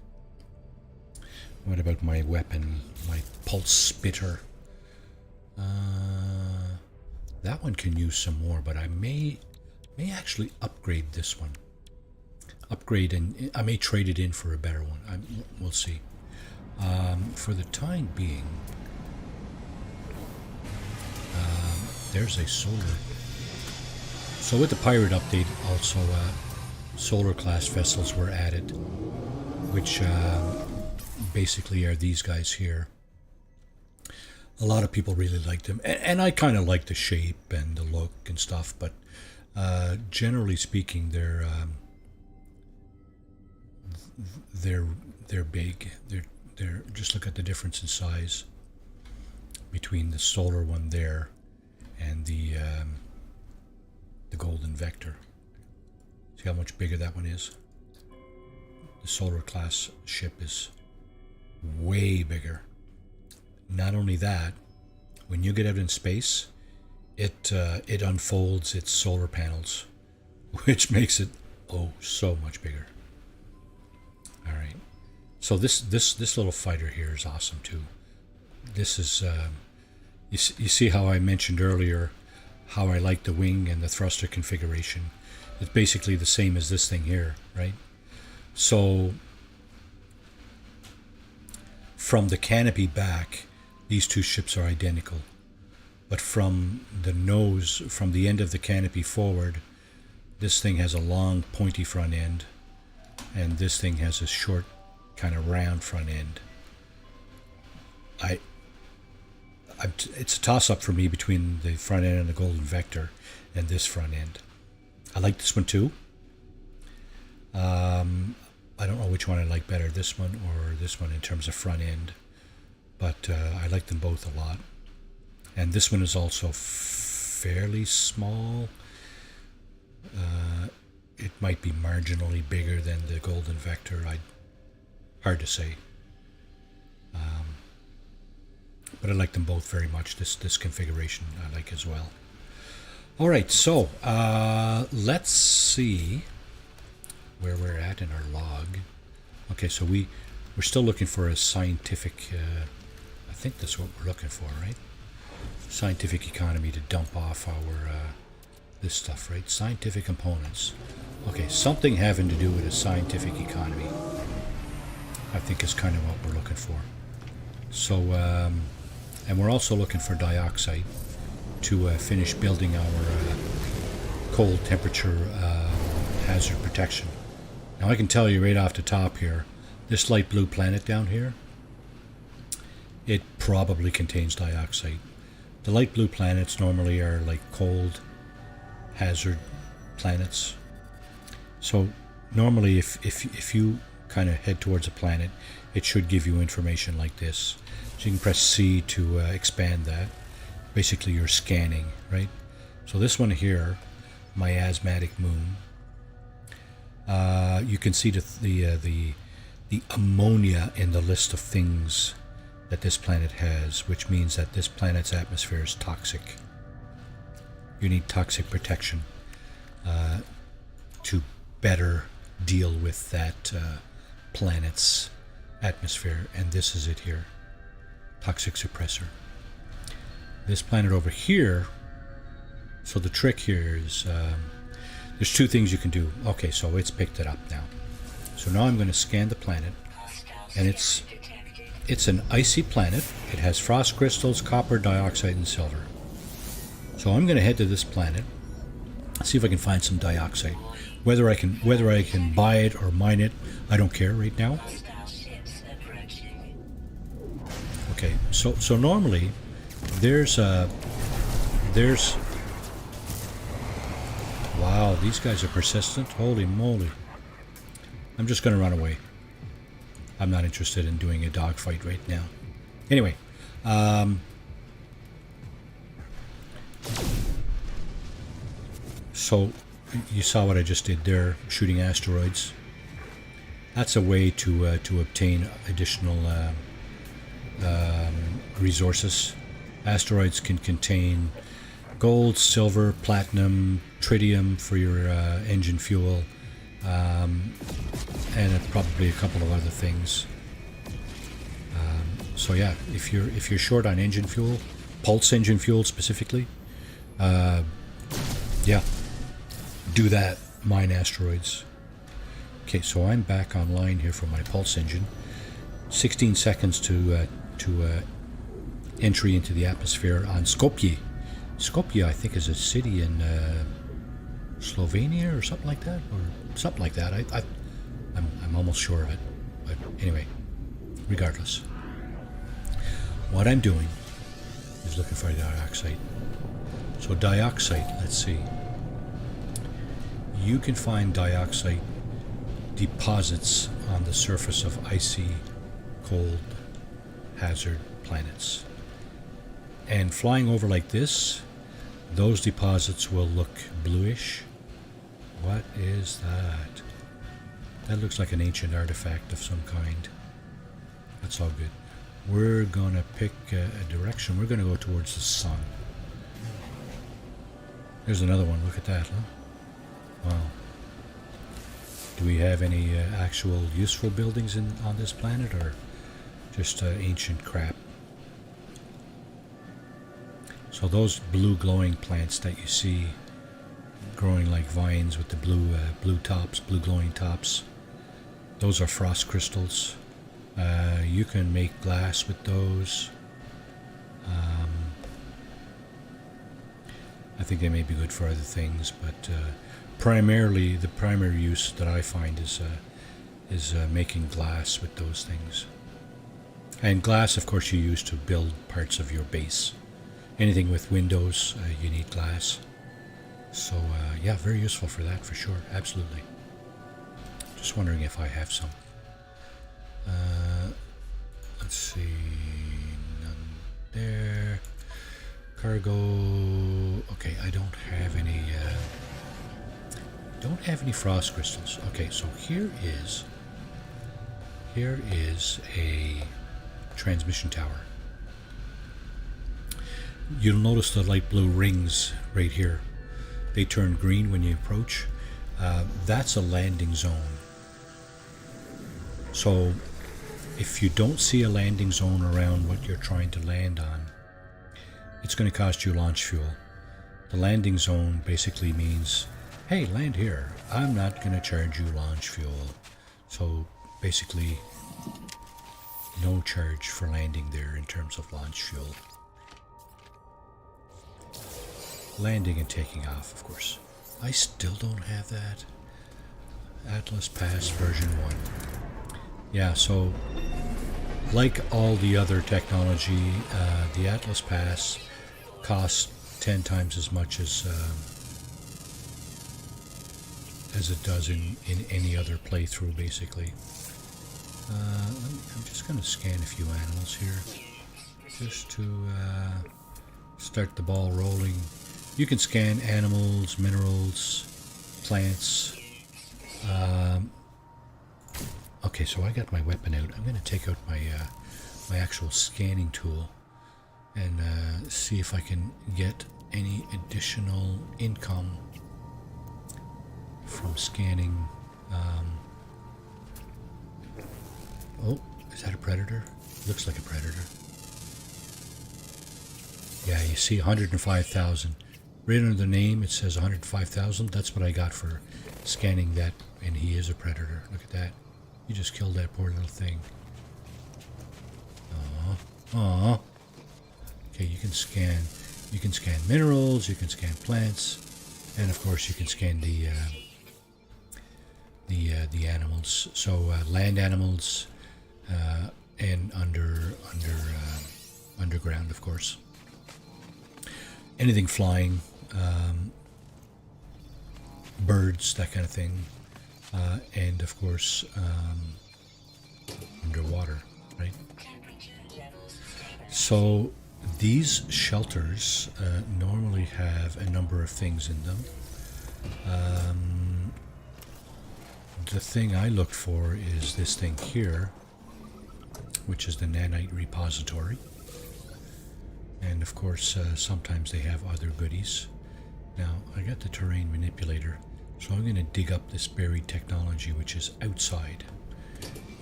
What about my weapon, my pulse spitter? That one can use some more, but I may actually upgrade this one. Upgrade, and I may trade it in for a better one. We'll see. For the time being, there's a solar. So with the pirate update, also solar class vessels were added, which basically are these guys here. A lot of people really like them, and I kind of like the shape and the look and stuff. But generally speaking, they're big. They're just look at the difference in size between the solar one there and the golden vector. See how much bigger that one is? The solar class ship is way bigger. Not only that, when you get out in space, it unfolds its solar panels, which makes it so much bigger. All right, so this little fighter here is awesome too. This is you see how I mentioned earlier how I like the wing and the thruster configuration. It's basically the same as this thing here, right? So from the canopy back, these two ships are identical, but from the nose, from the end of the canopy forward, this thing has a long pointy front end, and this thing has a short kind of round front end. It's a toss-up for me between the front end and the golden vector and this front end. I like this one too. I don't know which one I like better, this one or this one in terms of front end, but I like them both a lot. And this one is also fairly small. It might be marginally bigger than the golden vector. Hard to say. But I like them both very much. This configuration I like as well. All right, so let's see where we're at in our log. Okay, so we're still looking for a scientific. I think that's what we're looking for, right? Scientific economy to dump off our this stuff, right? Scientific components. Okay, something having to do with a scientific economy, I think is kind of what we're looking for. So, and we're also looking for dioxide to finish building our cold temperature hazard protection. Now I can tell you right off the top here, this light blue planet down here, it probably contains dioxide. The light blue planets normally are like cold hazard planets. So normally if you kind of head towards a planet, it should give you information like this. So you can press C to expand that. Basically you're scanning, right? So this one here, miasmatic moon, you can see the ammonia in the list of things that this planet has, which means that this planet's atmosphere is toxic. You need toxic protection to better deal with that planet's atmosphere, and this is it here. Toxic suppressor. This planet over here, so the trick here is there's two things you can do. Okay, so it's picked it up now. So now I'm going to scan the planet, and it's an icy planet. It has frost crystals, copper, dioxide, and silver. So I'm going to head to this planet, see if I can find some dioxide. Whether I can buy it or mine it, I don't care right now. Okay, so normally there's wow, these guys are persistent. Holy moly. I'm just going to run away. I'm not interested in doing a dogfight right now. Anyway, so you saw what I just did there, shooting asteroids. That's a way to obtain additional resources. Asteroids can contain gold, silver, platinum, tritium for your engine fuel, and probably a couple of other things. So yeah, if you're short on engine fuel, pulse engine fuel specifically, yeah, do that. Mine asteroids. Okay, so I'm back online here for my pulse engine. 16 seconds to entry into the atmosphere on Skopje. Skopje, I think, is a city in Slovenia or something like that, I'm almost sure of it. But anyway, regardless, what I'm doing is looking for dioxide. So dioxide, let's see. You can find dioxide deposits on the surface of icy, cold, hazard planets. And flying over like this, those deposits will look bluish. What is that? That looks like an ancient artifact of some kind. That's all good. We're gonna pick a direction. We're gonna go towards the sun. There's another one. Look at that, huh? Wow. Do we have any actual useful buildings on this planet, or just ancient crap? So those blue glowing plants that you see growing like vines with the blue tops, blue glowing tops, those are frost crystals. You can make glass with those. I think they may be good for other things, but primarily the primary use that I find is making glass with those things. And glass, of course, you use to build parts of your base. Anything with windows, you need glass. So yeah, very useful for that, for sure. Absolutely. Just wondering if I have some. Let's see. None there. Cargo. Okay, I don't have any. Don't have any frost crystals. Okay, so here is a transmission tower. You'll notice the light blue rings right here. They turn green when you approach. That's a landing zone. So if you don't see a landing zone around what you're trying to land on, it's going to cost you launch fuel. The landing zone basically means, hey, land here. I'm not going to charge you launch fuel. So basically, no charge for landing there in terms of launch fuel. Landing and taking off, of course. I still don't have that. Atlas Pass version 1. Yeah, so like all the other technology, the Atlas Pass costs 10 times as much as it does in any other playthrough, basically. I'm just going to scan a few animals here, just to start the ball rolling. You can scan animals, minerals, plants. Okay, so I got my weapon out. I'm going to take out my my actual scanning tool and see if I can get any additional income from scanning. Oh, is that a predator? Looks like a predator. Yeah, you see 105,000. Right under the name it says 105,000. That's what I got for scanning that, and he is a predator. Look at that. You just killed that poor little thing. Aww. Okay, you can scan minerals, you can scan plants, and of course you can scan the animals. So land animals and underground, of course. Anything flying, birds, that kind of thing, and of course underwater, right? So these shelters normally have a number of things in them. The thing I look for is this thing here, which is the nanite repository. And of course, sometimes they have other goodies. Now, I got the terrain manipulator, so I'm going to dig up this buried technology, which is outside,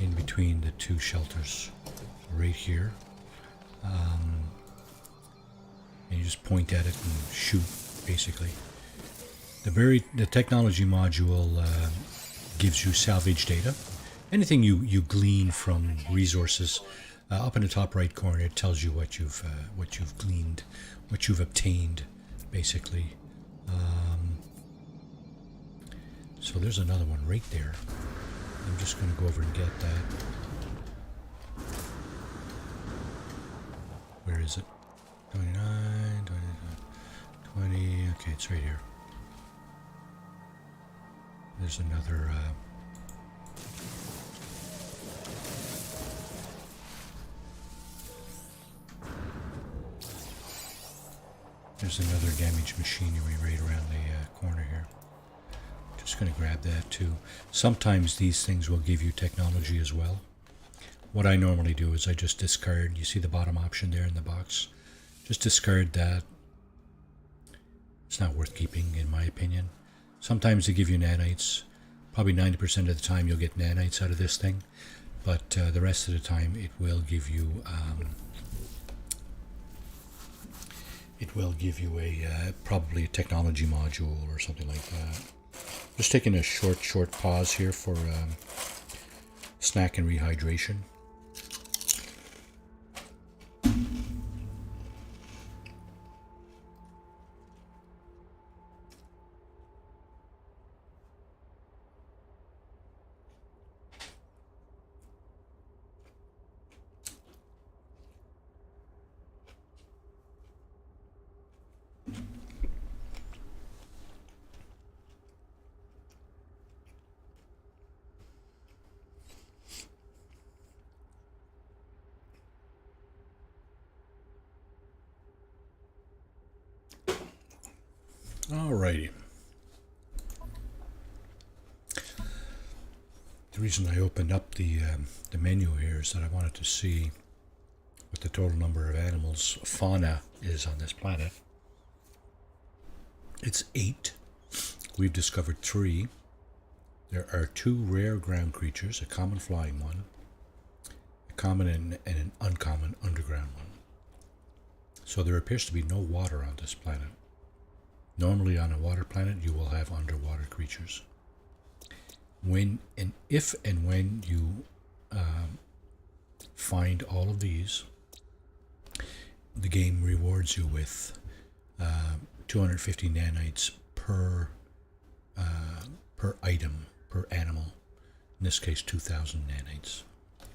in between the two shelters, right here. And you just point at it and shoot, basically. The technology module gives you salvage data. Anything you glean from resources. Up in the top right corner, it tells you what you've gleaned, what you've obtained, basically. So there's another one right there. I'm just going to go over and get that. Where is it? 29, 20. Okay, it's right here. There's another. There's another damaged machinery right around the corner here. Just going to grab that too. Sometimes these things will give you technology as well. What I normally do is I just discard. You see the bottom option there in the box? Just discard that. It's not worth keeping, in my opinion. Sometimes they give you nanites. Probably 90% of the time you'll get nanites out of this thing. But the rest of the time it will give you... probably a technology module or something like that. Just taking a short pause here for snack and rehydration. Alrighty. The reason I opened up the menu here is that I wanted to see what the total number of animals, fauna, is on this planet. It's 8. We've discovered 3. There are 2 rare ground creatures, a common flying one, a common and an uncommon underground one. So there appears to be no water on this planet. Normally on a water planet you will have underwater creatures. If and when you find all of these, the game rewards you with 250 nanites per item, per animal. In this case 2,000 nanites,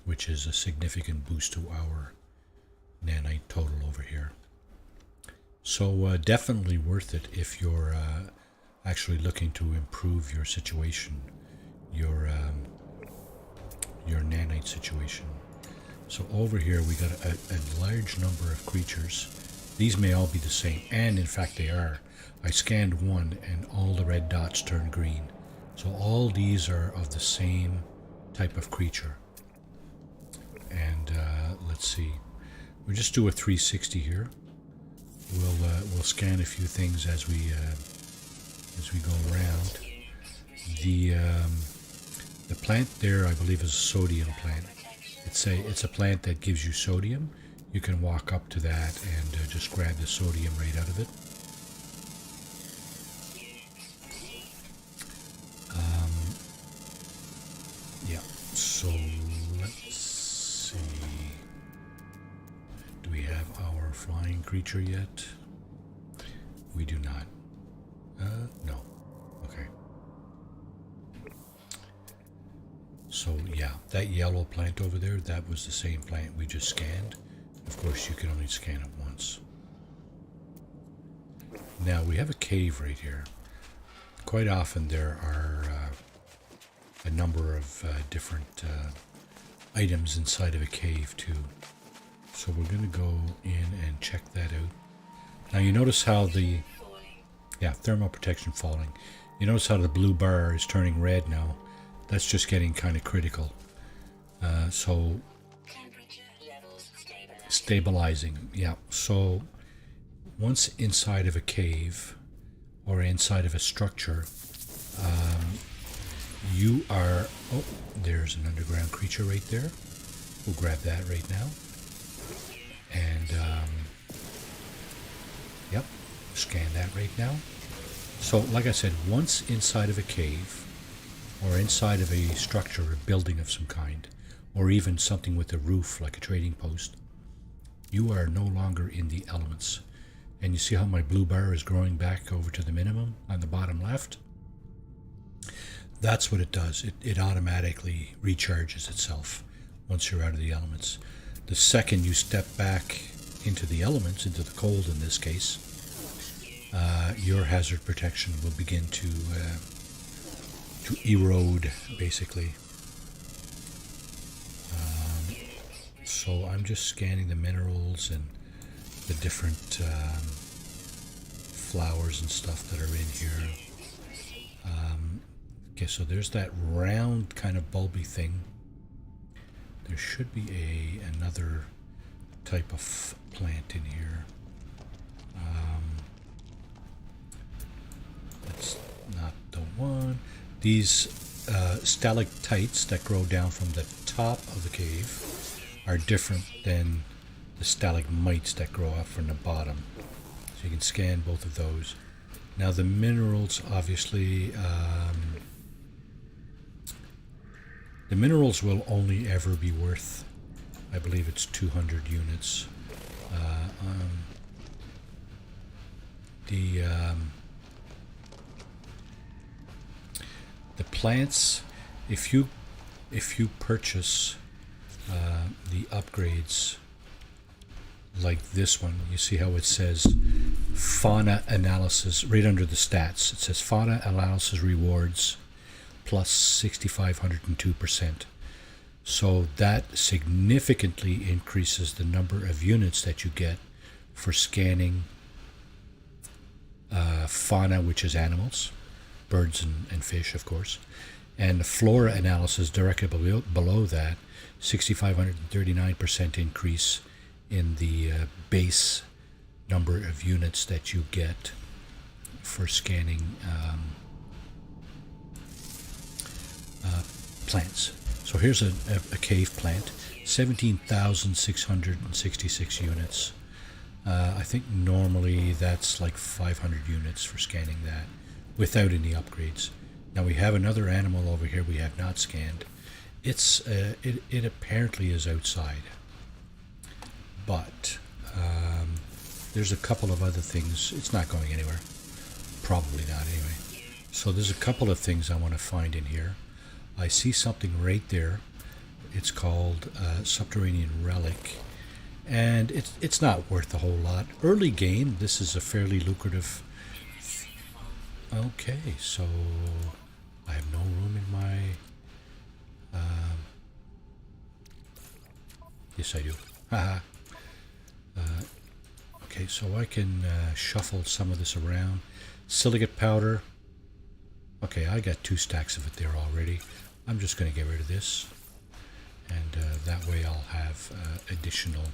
which is a significant boost to our nanite total over here. So definitely worth it if you're actually looking to improve your situation, your nanite situation. So over here we got a large number of creatures. These may all be the same, and in fact they are. I scanned one and all the red dots turned green. So all these are of the same type of creature. And let's see. We'll just do a 360 here. We'll scan a few things as we go around. The plant there, I believe, is a sodium plant. It's a plant that gives you sodium. You can walk up to that and just grab the sodium right out of it. Yeah. So let's see. Do we have our flying creature yet? We do not. No. Okay. So yeah, that yellow plant over there, that was the same plant we just scanned. Of course, you can only scan it once. Now we have a cave right here. Quite often there are a number of different items inside of a cave too. So we're going to go in and check that out. Now you notice how the, yeah, thermal protection falling. You notice how the blue bar is turning red now. That's just getting kind of critical. So stabilizing, yeah. So once inside of a cave or inside of a structure, you are, oh, there's an underground creature right there. We'll grab that right now. And, yep, scan that right now. So, like I said, once inside of a cave, or inside of a structure, a building of some kind, or even something with a roof, like a trading post, you are no longer in the elements. And you see how my blue bar is growing back over to the minimum on the bottom left? That's what it does. It automatically recharges itself once you're out of the elements. The second you step back into the elements, into the cold in this case, your hazard protection will begin to erode, basically. So I'm just scanning the minerals and the different flowers and stuff that are in here. Okay, so there's that round kind of bulby thing. There should be another type of plant in here. That's not the one. These stalactites that grow down from the top of the cave are different than the stalagmites that grow up from the bottom. So you can scan both of those. Now the minerals, obviously, the minerals will only ever be worth, I believe it's 200 units. The plants, if you purchase the upgrades like this one, you see how it says fauna analysis right under the stats. It says fauna analysis rewards plus 6,502%. So that significantly increases the number of units that you get for scanning fauna, which is animals, birds and fish, of course, and the flora analysis directly below that, 6,539% increase in the base number of units that you get for scanning plants. So here's a cave plant, 17,666 units. I think normally that's like 500 units for scanning that without any upgrades. Now we have another animal over here we have not scanned. It apparently is outside, but there's a couple of other things. It's not going anywhere. Probably not anyway. So there's a couple of things I want to find in here. I see something right there. It's called Subterranean Relic, and it's not worth a whole lot. Early game, this is a fairly lucrative. Okay, so I have no room in my. Yes, I do. Haha. Okay, so I can shuffle some of this around. Silicate powder. Okay, I got 2 stacks of it there already. I'm just going to get rid of this, and that way I'll have additional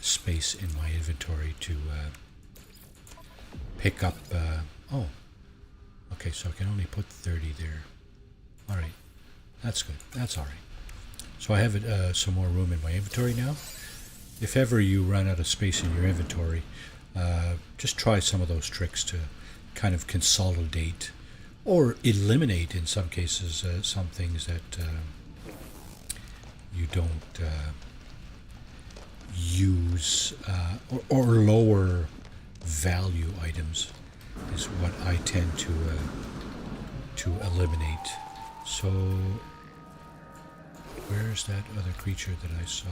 space in my inventory to pick up. Oh, okay, so I can only put 30 there. All right, that's good. That's all right. So I have some more room in my inventory now. If ever you run out of space in your inventory, just try some of those tricks to kind of consolidate or eliminate, in some cases, some things that you don't use, or lower value items is what I tend to eliminate. So where's that other creature that I saw?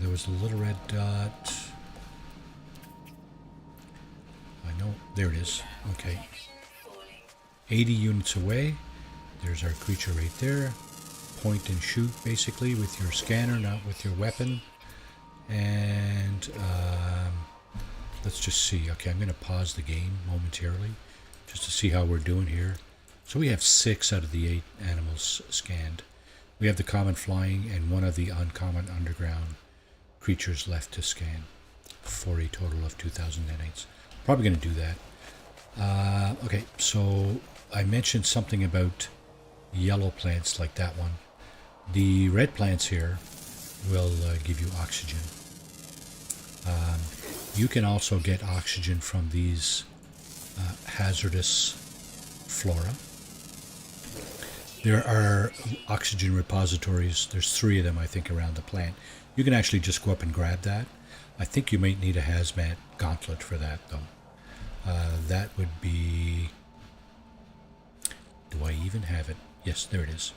There was a little red dot. I know, there it is. Okay. 80 units away. There's our creature right there. point and shoot basically with your scanner, not with your weapon. And let's just see. Okay, I'm going to pause the game momentarily just to see how we're doing here. So we have 6 out of the 8 animals scanned. We have the common flying and 1 of the uncommon underground creatures left to scan for a total of 2,008. Probably going to do that. Okay, so I mentioned something about yellow plants like that one. The red plants here will give you oxygen. You can also get oxygen from these hazardous flora. There are oxygen repositories. There's 3 of them, I think, around the plant. You can actually just go up and grab that. I think you might need a hazmat gauntlet for that, though. That would be... Do I even have it? Yes, there it is.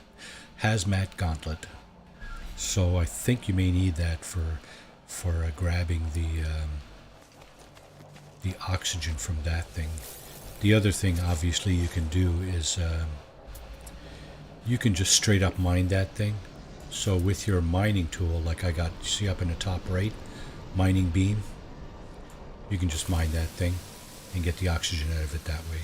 Hazmat gauntlet. So I think you may need that for grabbing the oxygen from that thing. The other thing, obviously, you can do is you can just straight up mine that thing. So with your mining tool, like I got, see up in the top right, mining beam, you can just mine that thing and get the oxygen out of it that way.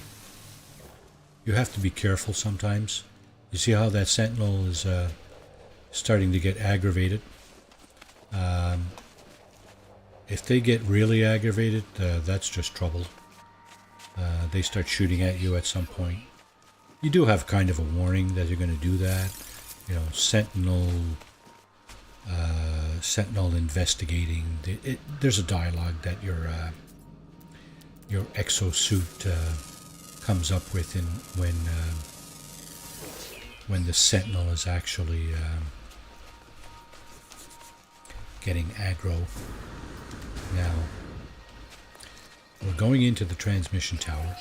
You have to be careful sometimes. You see how that sentinel is starting to get aggravated? If they get really aggravated, that's just trouble. They start shooting at you at some point. You do have kind of a warning that you're going to do that. You know, sentinel investigating. There's a dialogue that your exosuit comes up with when the sentinel is actually getting aggro. Now, we're going into the transmission tower.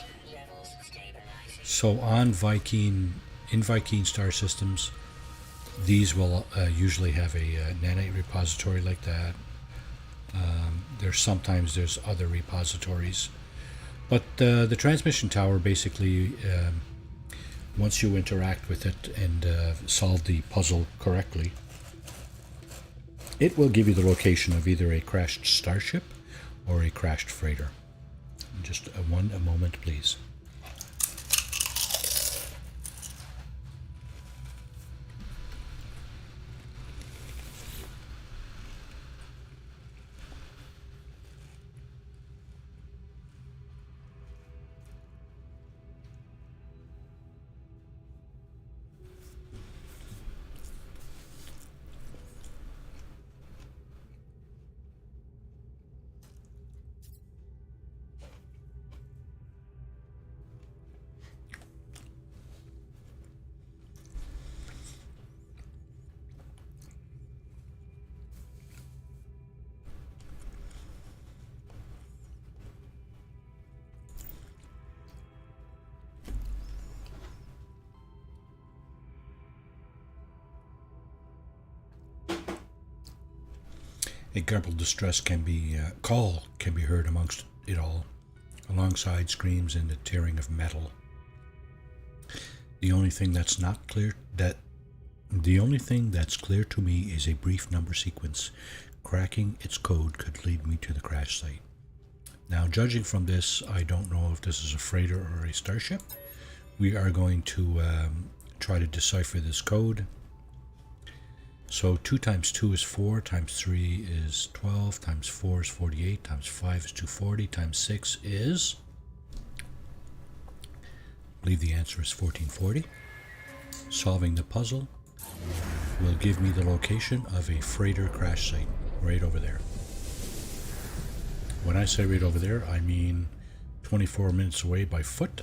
So in Viking star systems, these will usually have a nanite repository like that. Sometimes there's other repositories. But the transmission tower basically, once you interact with it and solve the puzzle correctly, it will give you the location of either a crashed starship or a crashed freighter. Just a moment, please. A garbled distress call can be heard amongst it all, alongside screams and the tearing of metal. The only thing that's clear to me is a brief number sequence. Cracking its code could lead me to the crash site. Now, judging from this, I don't know if this is a freighter or a starship. We are going to try to decipher this code. So 2 times 2 is 4, times 3 is 12, times 4 is 48, times 5 is 240, times 6 is... I believe the answer is 1440. Solving the puzzle will give me the location of a freighter crash site, right over there. When I say right over there, I mean 24 minutes away by foot.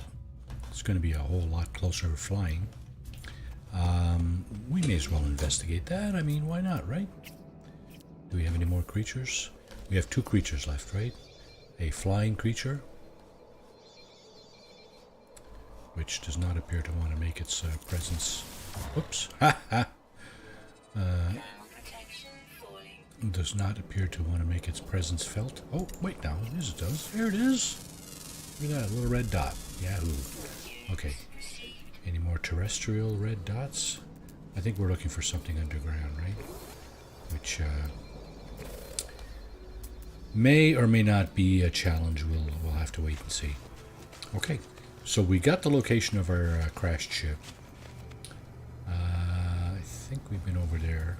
It's going to be a whole lot closer flying. We may as well investigate that. I mean, why not, right? Do we have any more creatures? We have 2 creatures left, right? A flying creature, which does not appear to want to make its presence... Whoops. Ha ha! Does not appear to want to make its presence felt. Oh, wait now. Yes, it does. There it is. Look at that little red dot. Yahoo. Okay. Any more terrestrial red dots? I think we're looking for something underground, right? Which may or may not be a challenge. We'll have to wait and see. Okay, so we got the location of our crashed ship. I think we've been over there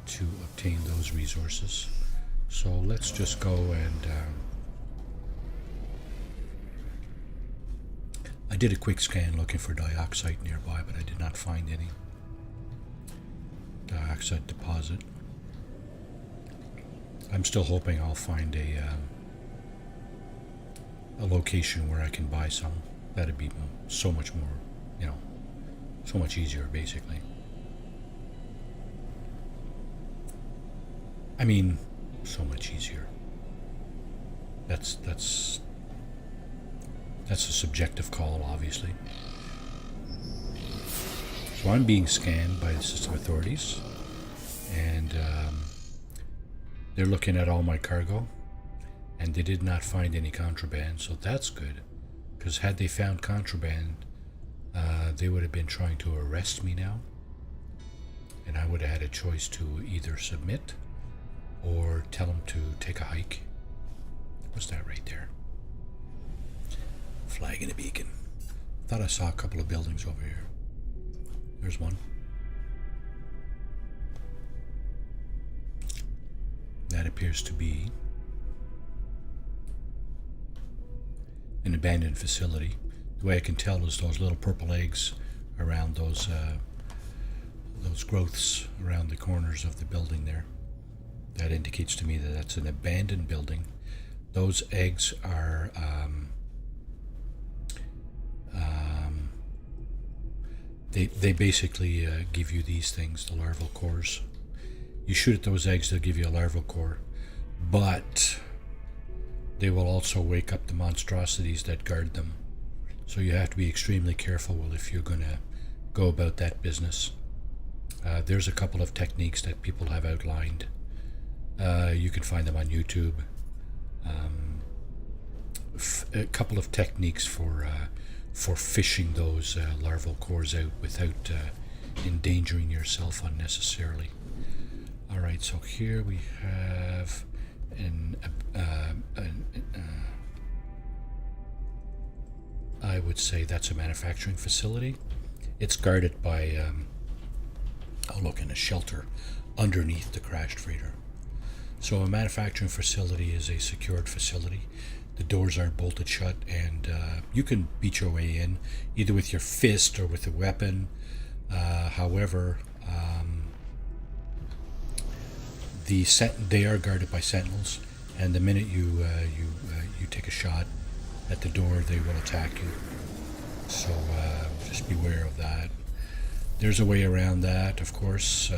to obtain those resources. So let's just go and... I did a quick scan looking for dioxide nearby, but I did not find any dioxide deposit. I'm still hoping I'll find a location where I can buy some. That'd be so much more, you know, so much easier, basically. I mean, so much easier. That's a subjective call, obviously. So I'm being scanned by the system authorities, and they're looking at all my cargo, and they did not find any contraband, so that's good, because had they found contraband, they would have been trying to arrest me now, and I would have had a choice to either submit or tell them to take a hike. What's that right there? Flag and a beacon. Thought I saw a couple of buildings over here. There's one. That appears to be an abandoned facility. The way I can tell is those little purple eggs around those growths around the corners of the building there. That indicates to me that that's an abandoned building. Those eggs are they basically give you these things, the larval cores. You shoot at those eggs, they'll give you a larval core, but they will also wake up the monstrosities that guard them. So you have to be extremely careful if you're going to go about that business. There's a couple of techniques that people have outlined. You can find them on YouTube. A couple of techniques for fishing those larval cores out without endangering yourself unnecessarily. All right, so here we have I would say that's a manufacturing facility. It's guarded by in a shelter underneath the crashed freighter. So a manufacturing facility is a secured facility. The doors are bolted shut, and you can beat your way in either with your fist or with a weapon. However, they are guarded by sentinels, and the minute you take a shot at the door, they will attack you. So just beware of that. There's a way around that, of course.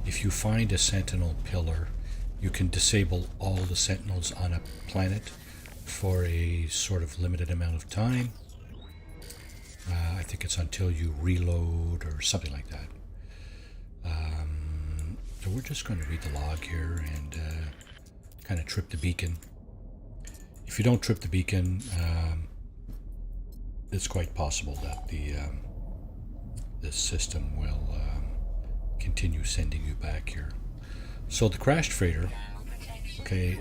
If you find a sentinel pillar, you can disable all the sentinels on a planet for a sort of limited amount of time. I think it's until you reload or something like that. So we're just going to read the log here and kind of trip the beacon. If you don't trip the beacon, it's quite possible that the system will continue sending you back here. So the crashed freighter, okay,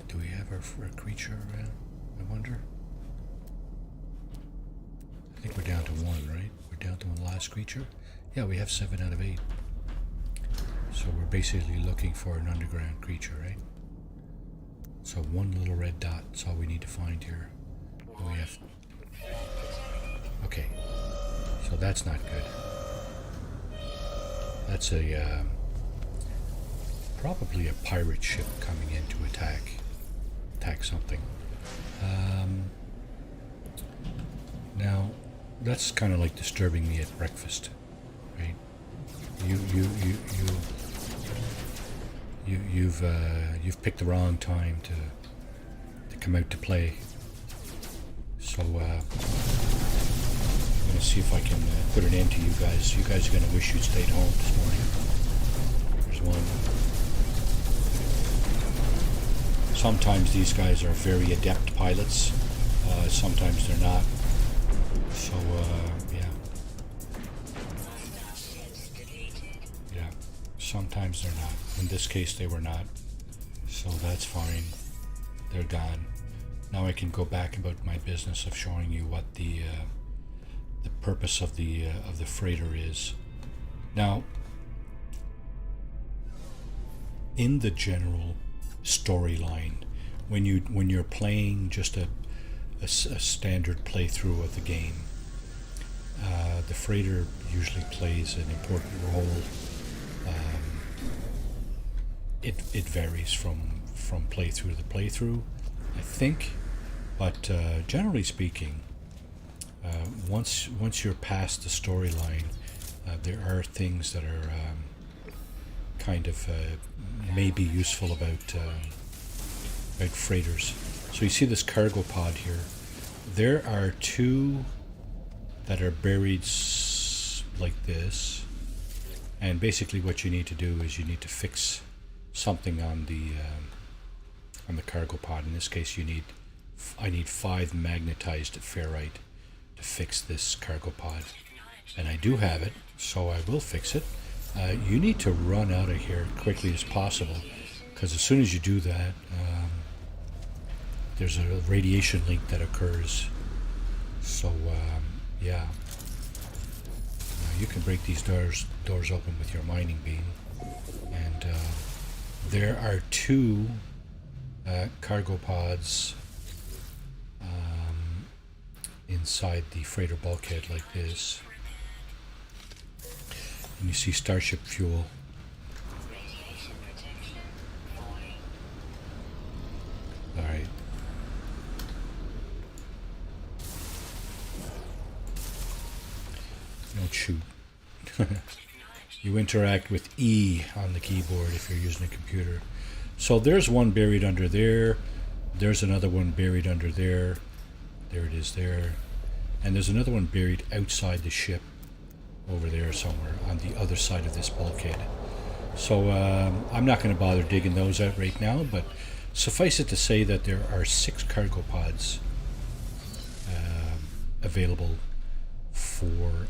do we have a creature around? I wonder. I think we're down to one, right? We're down to one last creature. Yeah, we have 7 out of 8. So we're basically looking for an underground creature, right? So one little red dot. That's all we need to find here. We have. Okay. So that's not good. That's a probably a pirate ship coming in to attack something. Now that's kind of like disturbing me at breakfast, right? You've picked the wrong time to come out to play. So I'm gonna see if I can put an end to you guys. You guys are gonna wish you'd stayed home this morning. There's one. Sometimes these guys are very adept pilots. Sometimes they're not. So sometimes they're not. In this case, they were not. So that's fine. They're gone. Now I can go back about my business of showing you what the purpose of the freighter is. Now, in the general storyline, when you're playing just a standard playthrough of the game, the freighter usually plays an important role. It varies from playthrough to playthrough, I think, but generally speaking, once you're past the storyline, there are things that are kind of maybe useful about freighters. So you see this cargo pod here. There are two that are buried like this, and basically what you need to do is you need to fix something on the cargo pod. In this case, I need 5 magnetized ferrite to fix this cargo pod, and I do have it, so I will fix it. You need to run out of here quickly as possible, because as soon as you do that, there's a radiation leak that occurs. So yeah, now you can break these doors open with your mining beam, and there are 2 cargo pods inside the freighter bulkhead like this. And you see starship fuel. Alright. Don't shoot. You interact with E on the keyboard if you're using a computer. So there's one buried under there. There's another one buried under there. There it is there. And there's another one buried outside the ship over there somewhere on the other side of this bulkhead. So I'm not going to bother digging those out right now, but suffice it to say that there are 6 cargo pods available for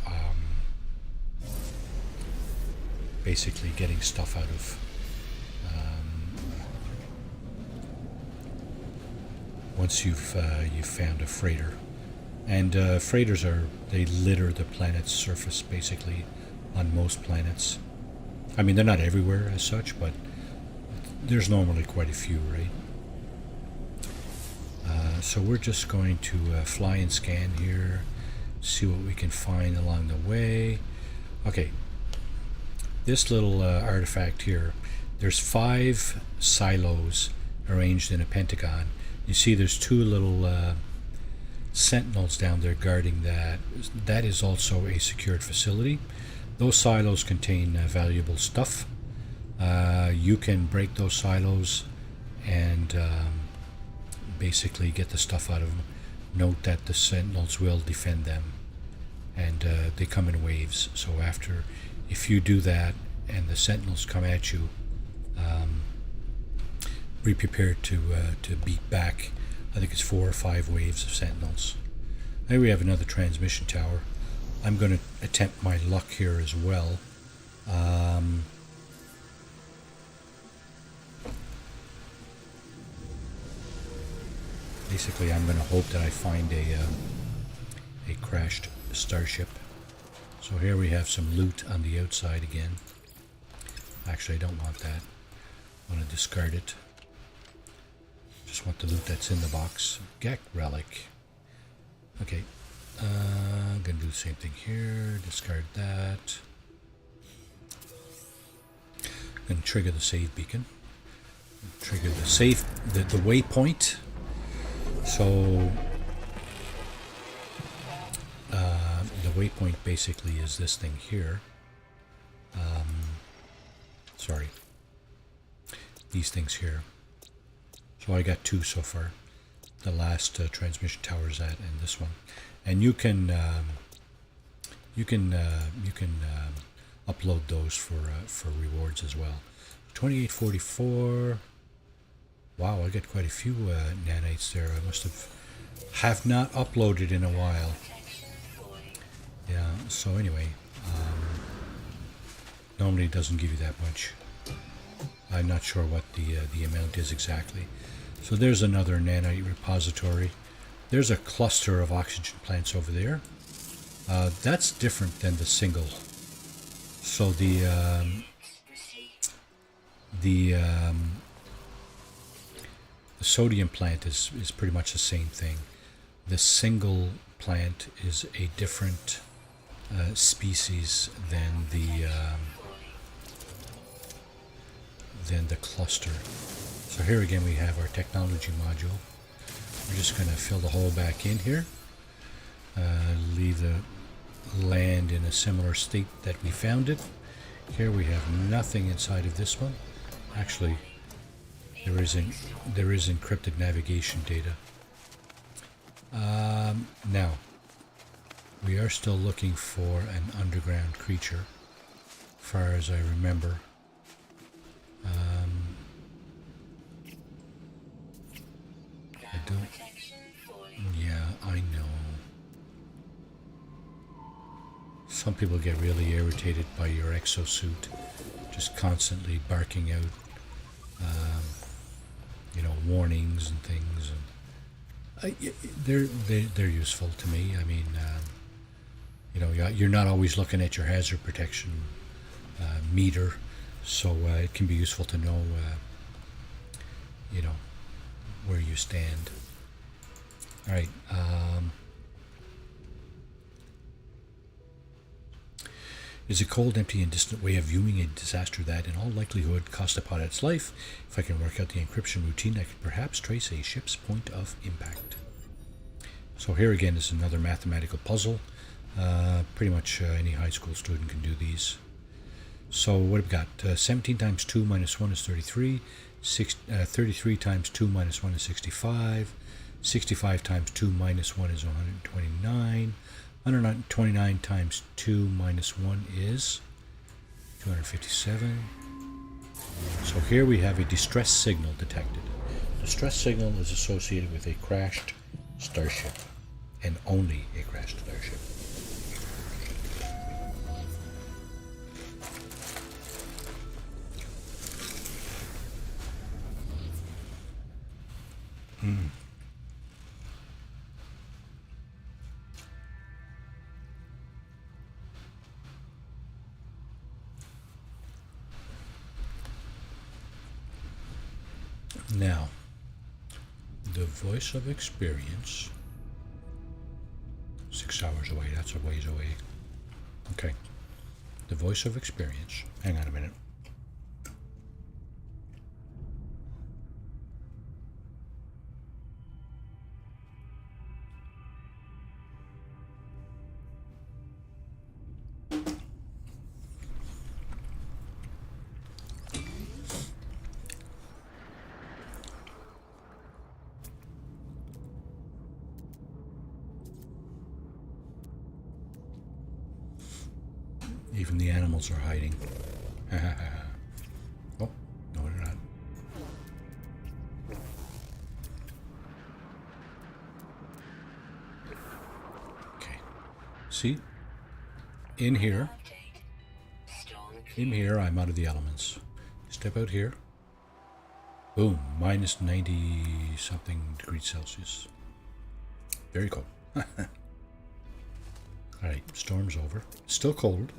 basically getting stuff out of once you've found a freighter. And freighters they litter the planet's surface basically on most planets. I mean, they're not everywhere as such, but there's normally quite a few, right? So we're just going to fly and scan here, see what we can find along the way. Okay, this little artifact here, there's 5 silos arranged in a pentagon. You see there's 2 little sentinels down there guarding that. That is also a secured facility. Those silos contain valuable stuff. You can break those silos and basically get the stuff out of them. Note that the sentinels will defend them, and they come in waves. So if you do that and the sentinels come at you, be prepared to beat back. I think it's 4 or 5 waves of sentinels. There we have another transmission tower. I'm going to attempt my luck here as well. Basically, I'm going to hope that I find a crashed starship. So here we have some loot on the outside again. Actually, I don't want that. I want to discard it. Just want the loot that's in the box. Gek relic. Okay. I'm going to do the same thing here. Discard that. I'm going to trigger the save beacon. Trigger the save, the waypoint. So the waypoint basically is this thing here. Sorry. These things here. So I got 2 so far. The last transmission tower is that, and this one. And you can upload those for rewards as well. 2844. Wow, I got quite a few nanites there. I must have not uploaded in a while. Yeah. So anyway, Normally it doesn't give you that much. I'm not sure what the amount is exactly. So there's another nanite repository. There's a cluster of oxygen plants over there. That's different than the single. So the sodium plant is pretty much the same thing. The single plant is a different species than the cluster. So here again we have our technology module. We're just going to fill the hole back in here. Leave the land in a similar state that we found it. Here we have nothing inside of this one. Actually, there is encrypted navigation data. Now, we are still looking for an underground creature, far as I remember. I don't. Yeah, I know. Some people get really irritated by your exosuit, just constantly barking out, warnings and things. And they're useful to me. I mean, you're not always looking at your hazard protection meter, so it can be useful to know, where you stand. All right. Is a cold, empty, and distant way of viewing a disaster that, in all likelihood, cost a pilot its life. If I can work out the encryption routine, I could perhaps trace a ship's point of impact. So here again is another mathematical puzzle. Pretty much any high school student can do these. So what have we got? 17 times 2 minus 1 is 33. 33 times 2 minus 1 is 65. 65 times 2 minus 1 is 129. 129 times 2 minus 1 is 257. So here we have a distress signal detected. Distress signal is associated with a crashed starship, and only a crashed starship. Now, the voice of experience, 6 hours away, that's a ways away. Okay, the voice of experience, hang on a minute. Even the animals are hiding. Oh, no, they're not. Okay. See? In here, I'm out of the elements. Step out here. Boom, minus 90 something degrees Celsius. Very cold. Alright, storm's over. Still cold,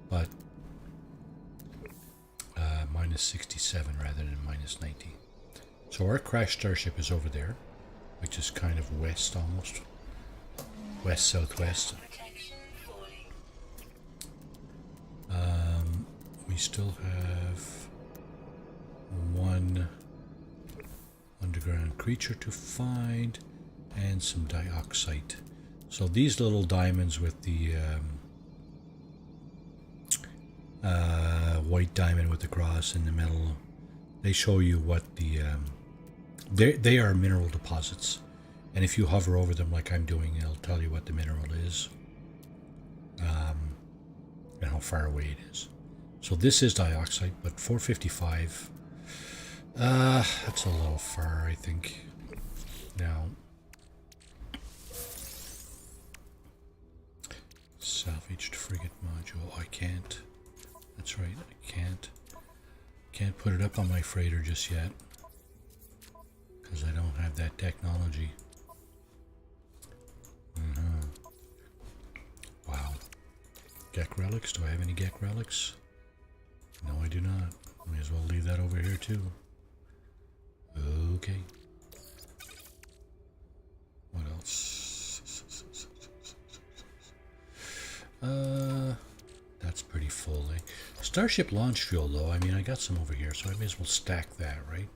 but minus 67 rather than minus 90. So our crashed starship is over there, which is kind of west almost. West-southwest. We still have one underground creature to find and some dioxide. So these little diamonds with the white diamond with the cross in the middle, they show you what the they are mineral deposits, and if you hover over them like I'm doing, it'll tell you what the mineral is and how far away it is. So this is dioxide, but 455, that's a little far, I think. Now, salvaged frigate module, I can't. that's right. I can't put it up on my freighter just yet because I don't have that technology. Wow. Gek relics? Do I have any Gek relics? No, I do not. May as well leave that over here too. Okay. What else? That's pretty full, eh? Starship launch fuel, though. I mean, I got some over here, so I may as well stack that, right?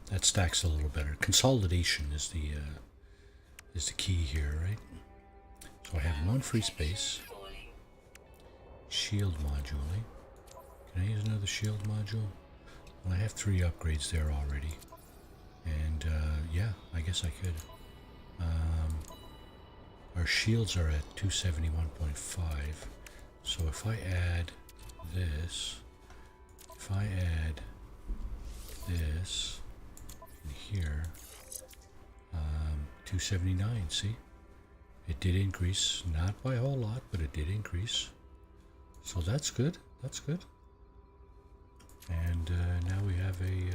That stacks a little better. Consolidation is the key here, right? So I have one free space. Shield module, eh? Can I use another shield module? Well, I have 3 upgrades there already. And, yeah, I guess I could. Our shields are at 271.5. So if I add this, in here, 279, see? It did increase, not by a whole lot, but it did increase. So that's good, that's good. And now we have a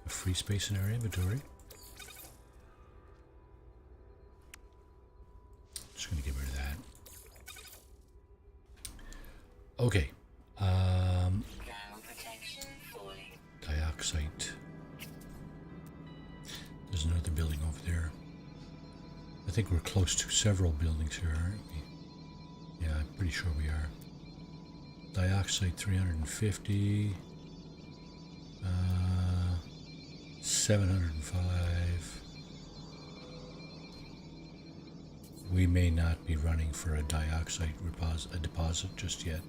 free space in our inventory. Just going to get rid of that. Okay. Dioxide. There's another building over there. I think we're close to several buildings here, aren't we? Yeah, I'm pretty sure we are. Dioxide 350. 705. We may not be running for a dioxide deposit just yet.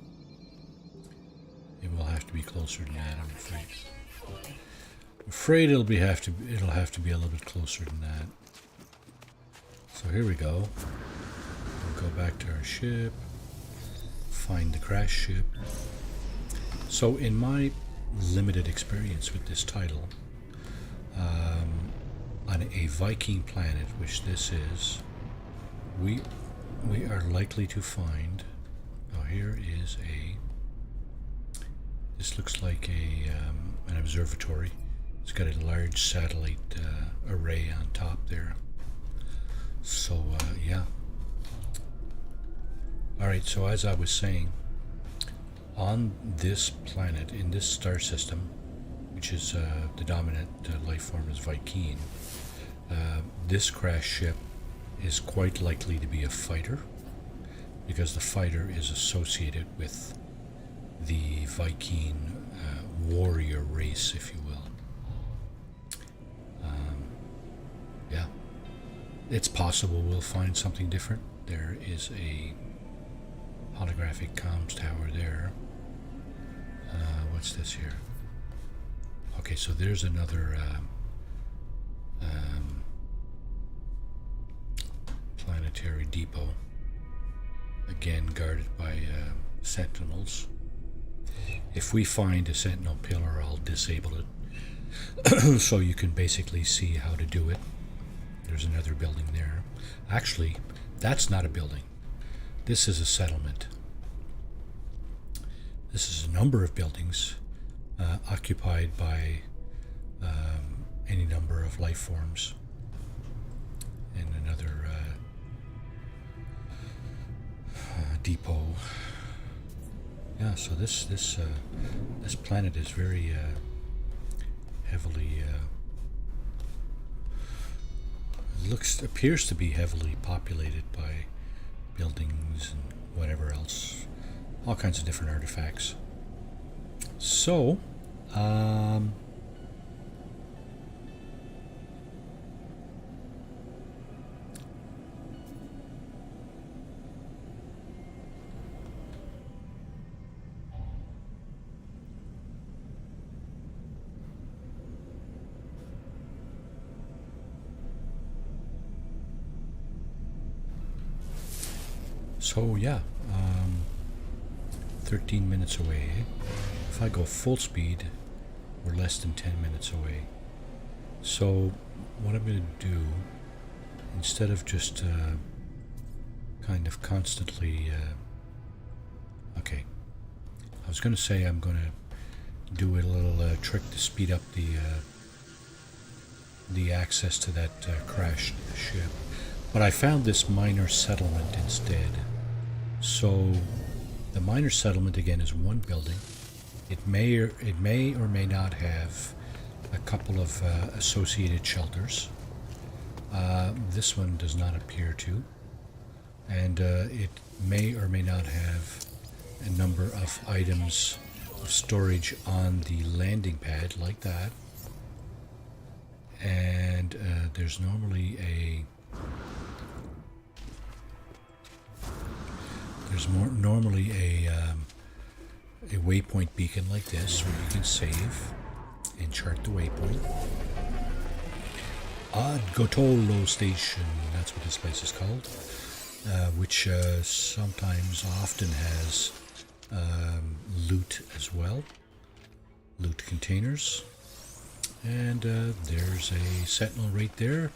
It will have to be closer than that, I'm afraid. I'm afraid it'll have to be a little bit closer than that. So here we go. We'll go back to our ship. Find the crash ship. So in my limited experience with this title, on a Viking planet, which this is, we are likely to find. Oh, here is this looks like an observatory. It's got a large satellite array on top there. So yeah. All right. So as I was saying, on this planet, in this star system, which is the dominant life form is Viking, this crash ship is quite likely to be a fighter, because the fighter is associated with the Viking warrior race, if you will. Yeah, it's possible we'll find something different. There is a holographic comms tower there. What's this here? Okay, so there's another planetary depot, again guarded by sentinels. If we find a sentinel pillar, I'll disable it so you can basically see how to do it. There's another building there. Actually, that's not a building. This is a settlement. This is a number of buildings occupied by any number of life forms. And another depot. Yeah, so this planet is very heavily appears to be heavily populated by buildings and whatever else, all kinds of different artifacts. So yeah, 13 minutes away. If I go full speed, we're less than 10 minutes away. So what I'm going to do, instead of just kind of constantly, okay, I was going to say I'm going to do a little trick to speed up the access to that crashed ship, but I found this minor settlement instead. So the minor settlement again is one building. It may or may not have a couple of associated shelters. This one does not appear to, and it may or may not have a number of items of storage on the landing pad like that. And there's normally a waypoint beacon like this where you can save and chart the waypoint. Gotolo Station, that's what this place is called, which often has loot as well, loot containers. And there's a sentinel right there.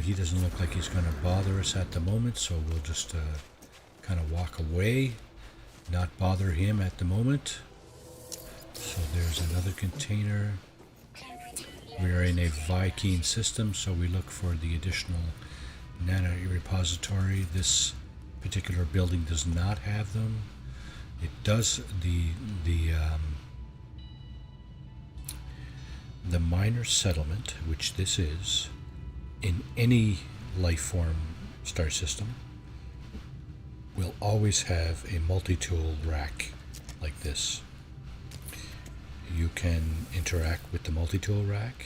He doesn't look like he's going to bother us at the moment, so we'll just kind of walk away, not bother him at the moment. So there's another container. We are in a Viking system, so we look for the additional nano repository. This particular building does not have them. It does the minor settlement, which this is, in any life form star system, will always have a multi-tool rack like this. You can interact with the multi-tool rack.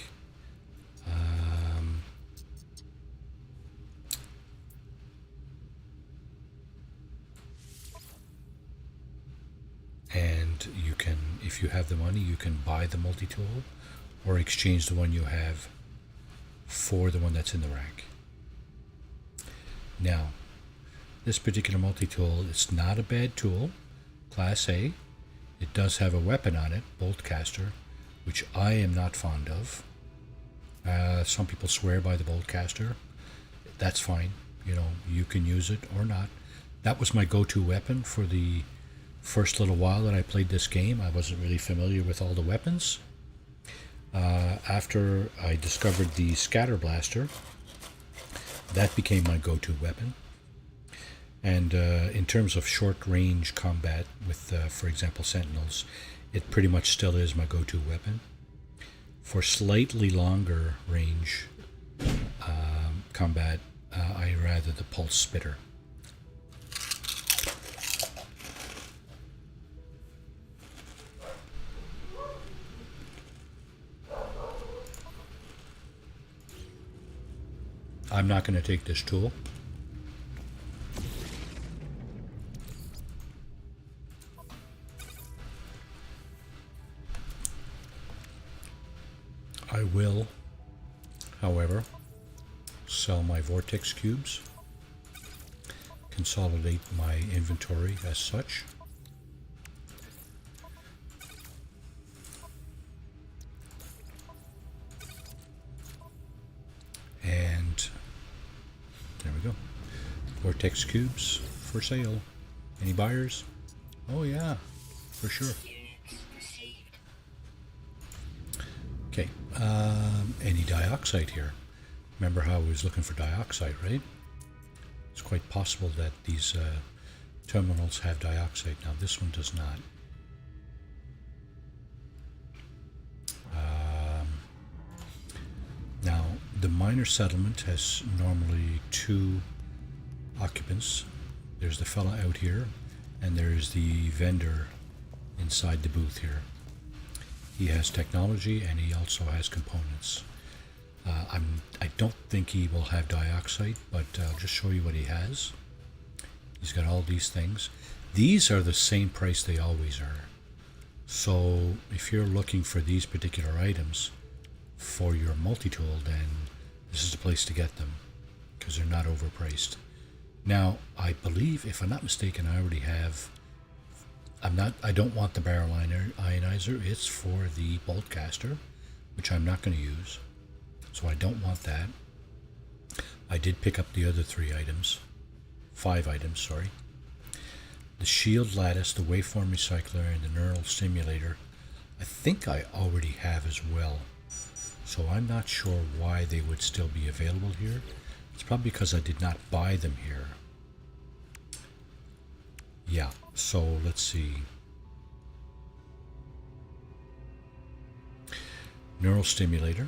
And you can, if you have the money, you can buy the multi-tool or exchange the one you have for the one that's in the rack. Now, this particular multi-tool, it's not a bad tool, Class A. It does have a weapon on it, Boltcaster, which I am not fond of. Some people swear by the Boltcaster. That's fine. You know, you can use it or not. That was my go-to weapon for the first little while that I played this game. I wasn't really familiar with all the weapons. After I discovered the Scatter Blaster, that became my go-to weapon. And in terms of short-range combat with, for example, Sentinels, it pretty much still is my go-to weapon. For slightly longer range combat, I rather the Pulse Spitter. I'm not going to take this tool. I will, however, sell my vortex cubes, consolidate my inventory as such. And there we go. Vortex cubes for sale. Any buyers? Oh yeah, for sure. Okay, any dioxide here? Remember how I was looking for dioxide, right? It's quite possible that these terminals have dioxide. Now this one does not. Now the minor settlement has normally 2 occupants. There's the fella out here, and there's the vendor inside the booth here. He has technology and he also has components. I don't think he will have dioxide, but I'll just show you what he has. He's got all these things. These are the same price they always are. So if you're looking for these particular items for your multi-tool, then this is the place to get them because they're not overpriced. Now, I believe, if I'm not mistaken, I already have. I don't want the barrel ionizer. It's for the Boltcaster, which I'm not going to use. So I don't want that. I did pick up the other 3 items. 5 items, sorry. the shield lattice, the waveform recycler, and the neural stimulator, I think I already have as well. So I'm not sure why they would still be available here. It's probably because I did not buy them here. Yeah, so let's see. Neural stimulator.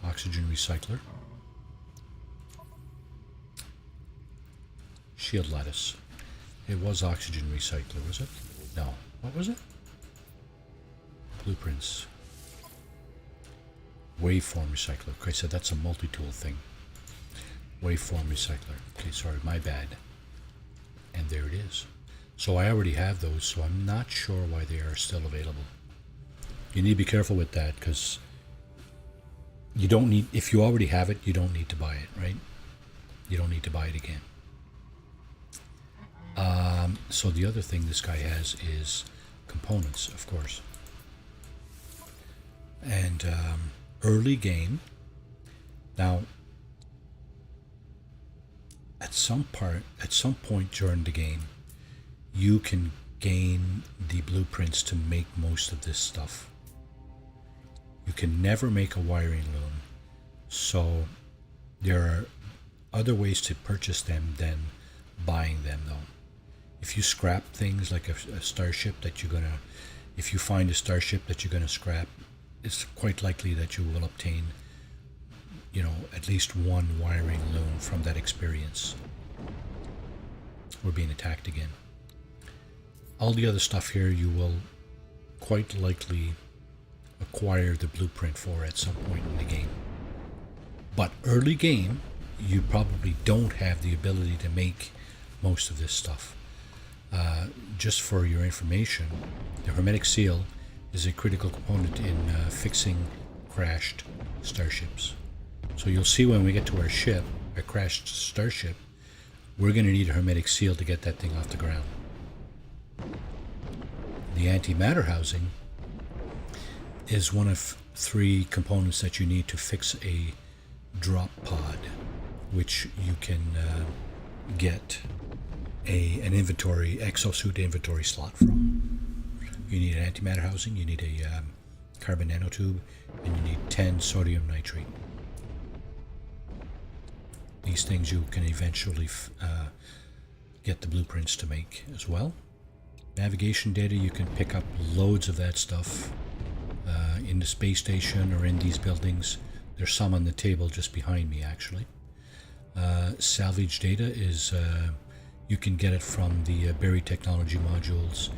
Oxygen recycler. Shield lattice. It was oxygen recycler, was it? No. What was it? Blueprints. Waveform recycler. Okay, so that's a multi-tool thing. Waveform recycler. Okay, sorry, my bad. And there it is. So I already have those, so I'm not sure why they are still available. You need to be careful with that, because you don't need, if you already have it, you don't need to buy it, right? You don't need to buy it again. So the other thing this guy has is components, of course. And early game. Now, at some point during the game, you can gain the blueprints to make most of this stuff. You can never make a wiring loom, so there are other ways to purchase them than buying them, though. If you scrap things like a starship that you're gonna, if you find a starship that you're gonna scrap, it's quite likely that you will obtain, you know, at least one wiring loom from that experience. We're being attacked again. All the other stuff here you will quite likely acquire the blueprint for at some point in the game. But early game, you probably don't have the ability to make most of this stuff. Just for your information, the hermetic seal is a critical component in fixing crashed starships. So you'll see when we get to our ship, a crashed starship, we're going to need a hermetic seal to get that thing off the ground. The antimatter housing is one of 3 components that you need to fix a drop pod, which you can get an inventory, exosuit inventory slot from. You need an antimatter housing, you need a carbon nanotube, and you need 10 sodium nitrate. These things you can eventually get the blueprints to make as well. Navigation data, you can pick up loads of that stuff in the space station or in these buildings. There's some on the table just behind me, actually. Salvage data is, you can get it from the buried technology modules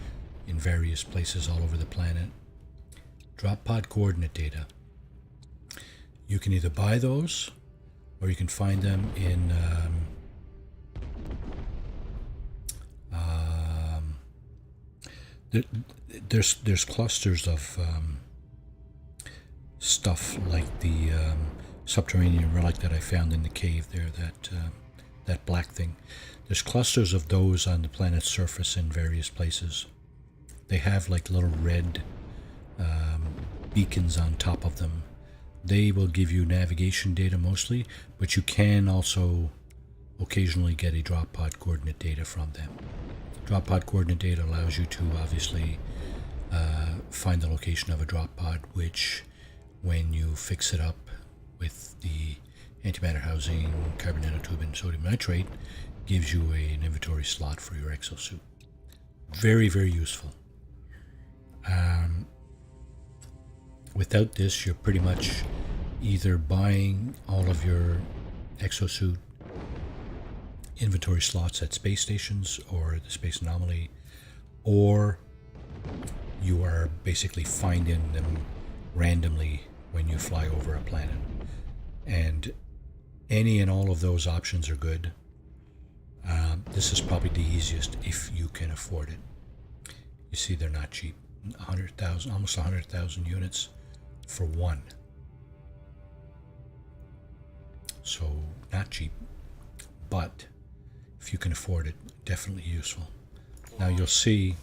in various places all over the planet. Drop pod coordinate data. You can either buy those, or you can find them in there's clusters of stuff like the subterranean relic that I found in the cave there, that black thing. There's clusters of those on the planet's surface in various places. They have like little red beacons on top of them. They will give you navigation data mostly, but you can also occasionally get a drop pod coordinate data from them. Drop pod coordinate data allows you to obviously find the location of a drop pod, which when you fix it up with the antimatter housing, carbon nanotube, and sodium nitrate, gives you an inventory slot for your exosuit. Very, very useful. Without this, you're pretty much either buying all of your exosuit inventory slots at space stations or the space anomaly, or you are basically finding them randomly when you fly over a planet. And any and all of those options are good. This is probably the easiest if you can afford it. You see, they're not cheap. 100,000, almost 100,000 units for one. So not cheap, but if you can afford it, definitely useful. Now you'll see.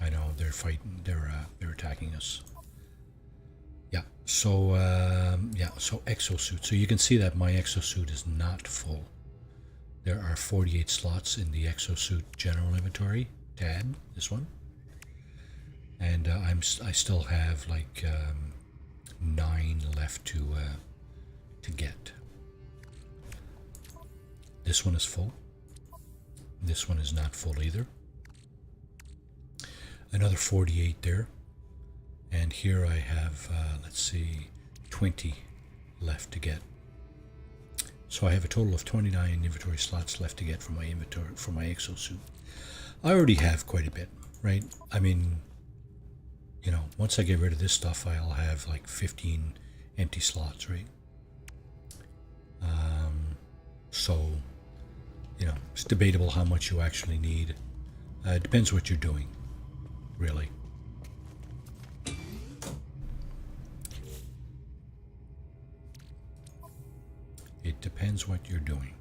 I know they're fighting. They're attacking us. Yeah. So so exosuit. So you can see that my exosuit is not full. There are 48 slots in the exosuit general inventory tab, this one. And I still have like 9 left to get. This one is full. This one is not full either. Another 48 there. And here I have, let's see, 20 left to get. So I have a total of 29 inventory slots left to get for my inventory, for my exosuit. I already have quite a bit, right? I mean, you know, once I get rid of this stuff, I'll have like 15 empty slots, right? So, you know, it's debatable how much you actually need. It depends what you're doing, really. It depends what you're doing.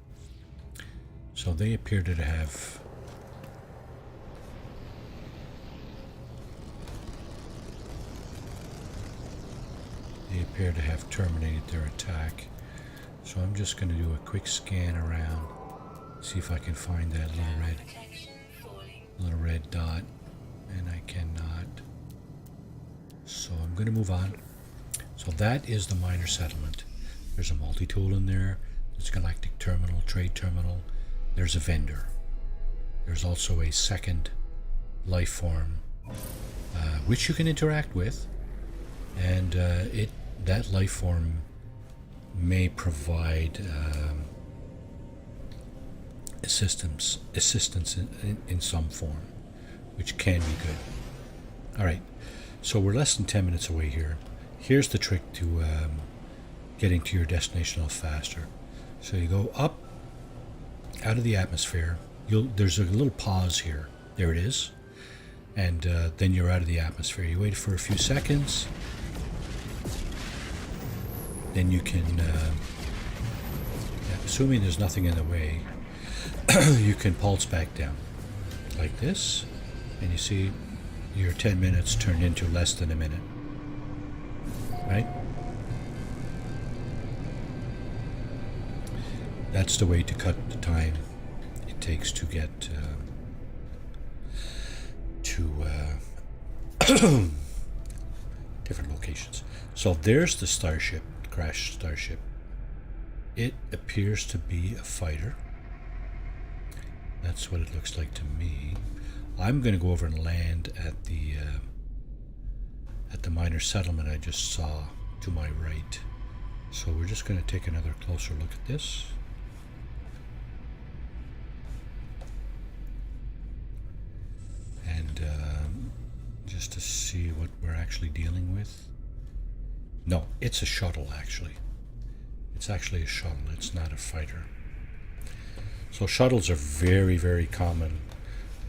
So they appear to have terminated their attack. So I'm just going to do a quick scan around, see if I can find that little red dot, and I cannot. So I'm going to move on. So that is the minor settlement. There's a multi-tool in there. There's a galactic terminal, trade terminal. There's a vendor. There's also a second life form, which you can interact with, and that life form may provide assistance in some form, which can be good. All right, so we're less than 10 minutes away here. Here's the trick to getting to your destination a little faster. So you go up out of the atmosphere. There's a little pause here. There it is. And then you're out of the atmosphere. You wait for a few seconds. Then you can, assuming there's nothing in the way, you can pulse back down like this. And you see your 10 minutes turned into less than a minute. Right? That's the way to cut the time it takes to get to different locations. So there's the starship, the crashed starship. It appears to be a fighter. That's what it looks like to me. I'm going to go over and land at the minor settlement I just saw to my right. So we're just going to take another closer look at this. And just to see what we're actually dealing with. No, it's a shuttle actually. It's actually a shuttle, it's not a fighter. So shuttles are very, very common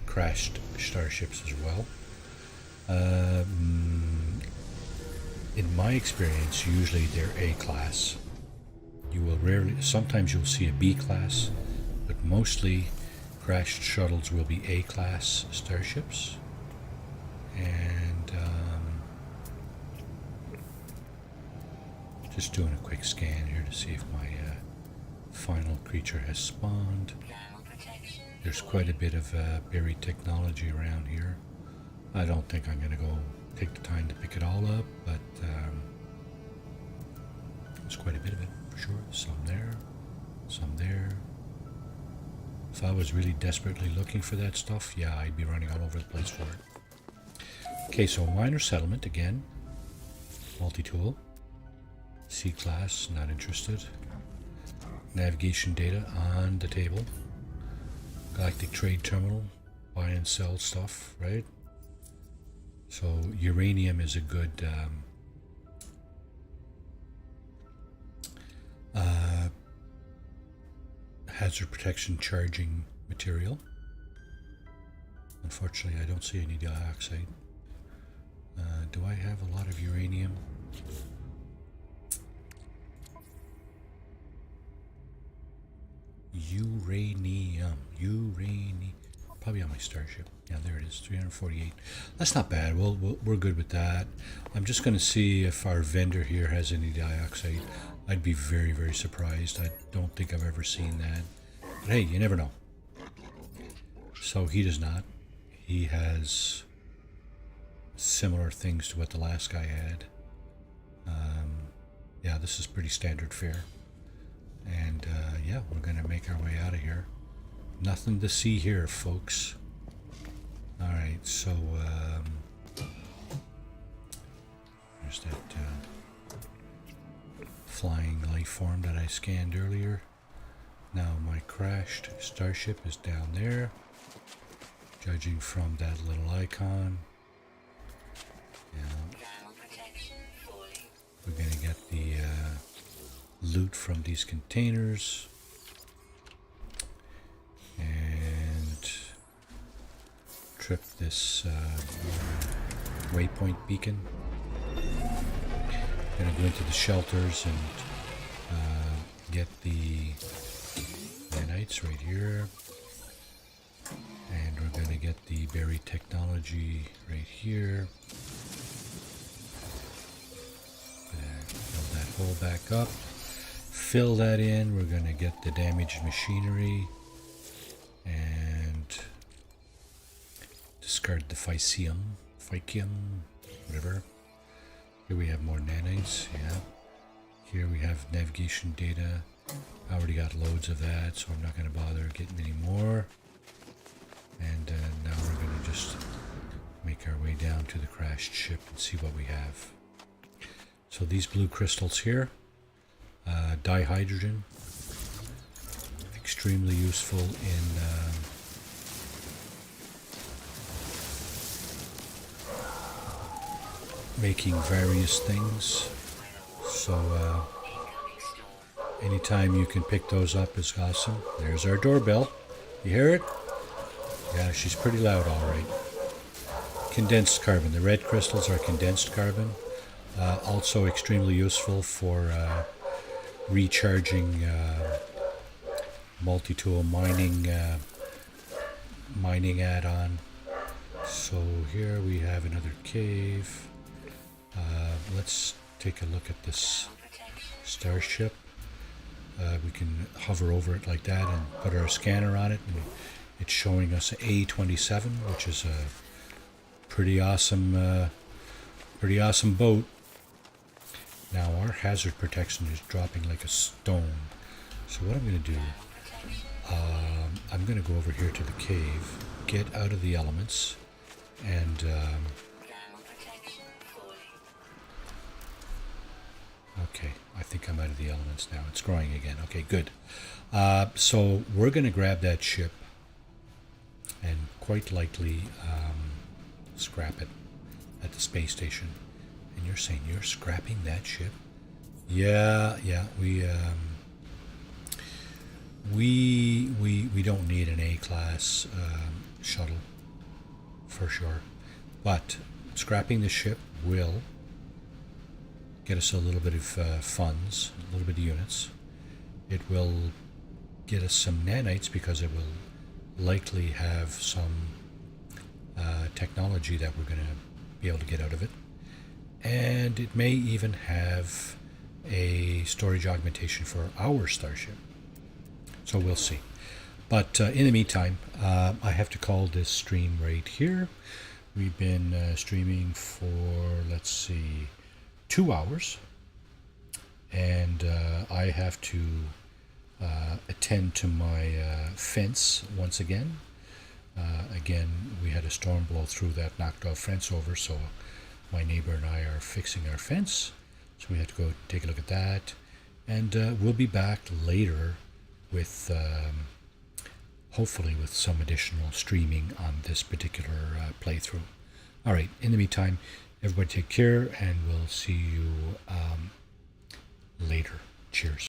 crashed starships as well. In my experience, usually they're A-class. You will sometimes you'll see a B-class, but mostly crashed shuttles will be A-class starships. And just doing a quick scan here to see if my final creature has spawned. There's quite a bit of buried technology around here. I don't think I'm going to go take the time to pick it all up, but there's quite a bit of it for sure. Some there, some there. If I was really desperately looking for that stuff, yeah, I'd be running all over the place for it. Okay, so minor settlement again. Multi-tool. C-class, not interested. Navigation data on the table. Galactic trade terminal, buy and sell stuff, right? So uranium is a good hazard protection charging material. Unfortunately, I don't see any dioxide. Do I have a lot of uranium? Uranium. Probably on my starship. Yeah, there it is, 348. That's not bad. We're good with that. I'm just going to see if our vendor here has any dioxide. I'd be very, very surprised. I don't think I've ever seen that But hey, you never know. So he does not. He has similar things to what the last guy had. Yeah, this is pretty standard fare. And yeah, we're going to make our way out of here. Nothing to see here, folks. Alright, so there's that flying life form that I scanned earlier. Now my crashed starship is down there, judging from that little icon. Yeah. We're going to get the loot from these containers. And trip this waypoint beacon. Going to go into the shelters and get the nanites right here. And we're going to get the buried technology right here. Fill that hole back up. Fill that in. We're going to get the damaged machinery. And discard the phycium, whatever. Here we have more nanites, yeah. Here we have navigation data. I already got loads of that, so I'm not going to bother getting any more. And now we're going to just make our way down to the crashed ship and see what we have. So these blue crystals here, dihydrogen, extremely useful in making various things. So anytime you can pick those up is awesome. There's our doorbell. You hear it? Yeah, she's pretty loud, all right. Condensed carbon. The red crystals are condensed carbon. Also extremely useful for recharging multi-tool mining add-on. So here we have another cave. Let's take a look at this starship. We can hover over it like that and put our scanner on it, and it's showing us A27, which is a pretty awesome boat. Now our hazard protection is dropping like a stone. So what I'm going to do, I'm going to go over here to the cave, get out of the elements, and okay, I think I'm out of the elements now. It's growing again. Okay, good. So we're going to grab that ship and quite likely scrap it at the space station. And you're saying you're scrapping that ship? Yeah, we don't need an A-class shuttle for sure, but scrapping the ship will get us a little bit of funds, a little bit of units. It will get us some nanites because it will likely have some technology that we're going to be able to get out of it. And it may even have a storage augmentation for our starship. So we'll see. But in the meantime, I have to call this stream right here. We've been streaming for, let's see, 2 hours. And I have to attend to my fence once again. Again, we had a storm blow through that knocked our fence over, so my neighbor and I are fixing our fence. So we have to go take a look at that. And we'll be back later with, hopefully with some additional streaming on this particular playthrough. All right, in the meantime, everybody take care, and we'll see you later. Cheers.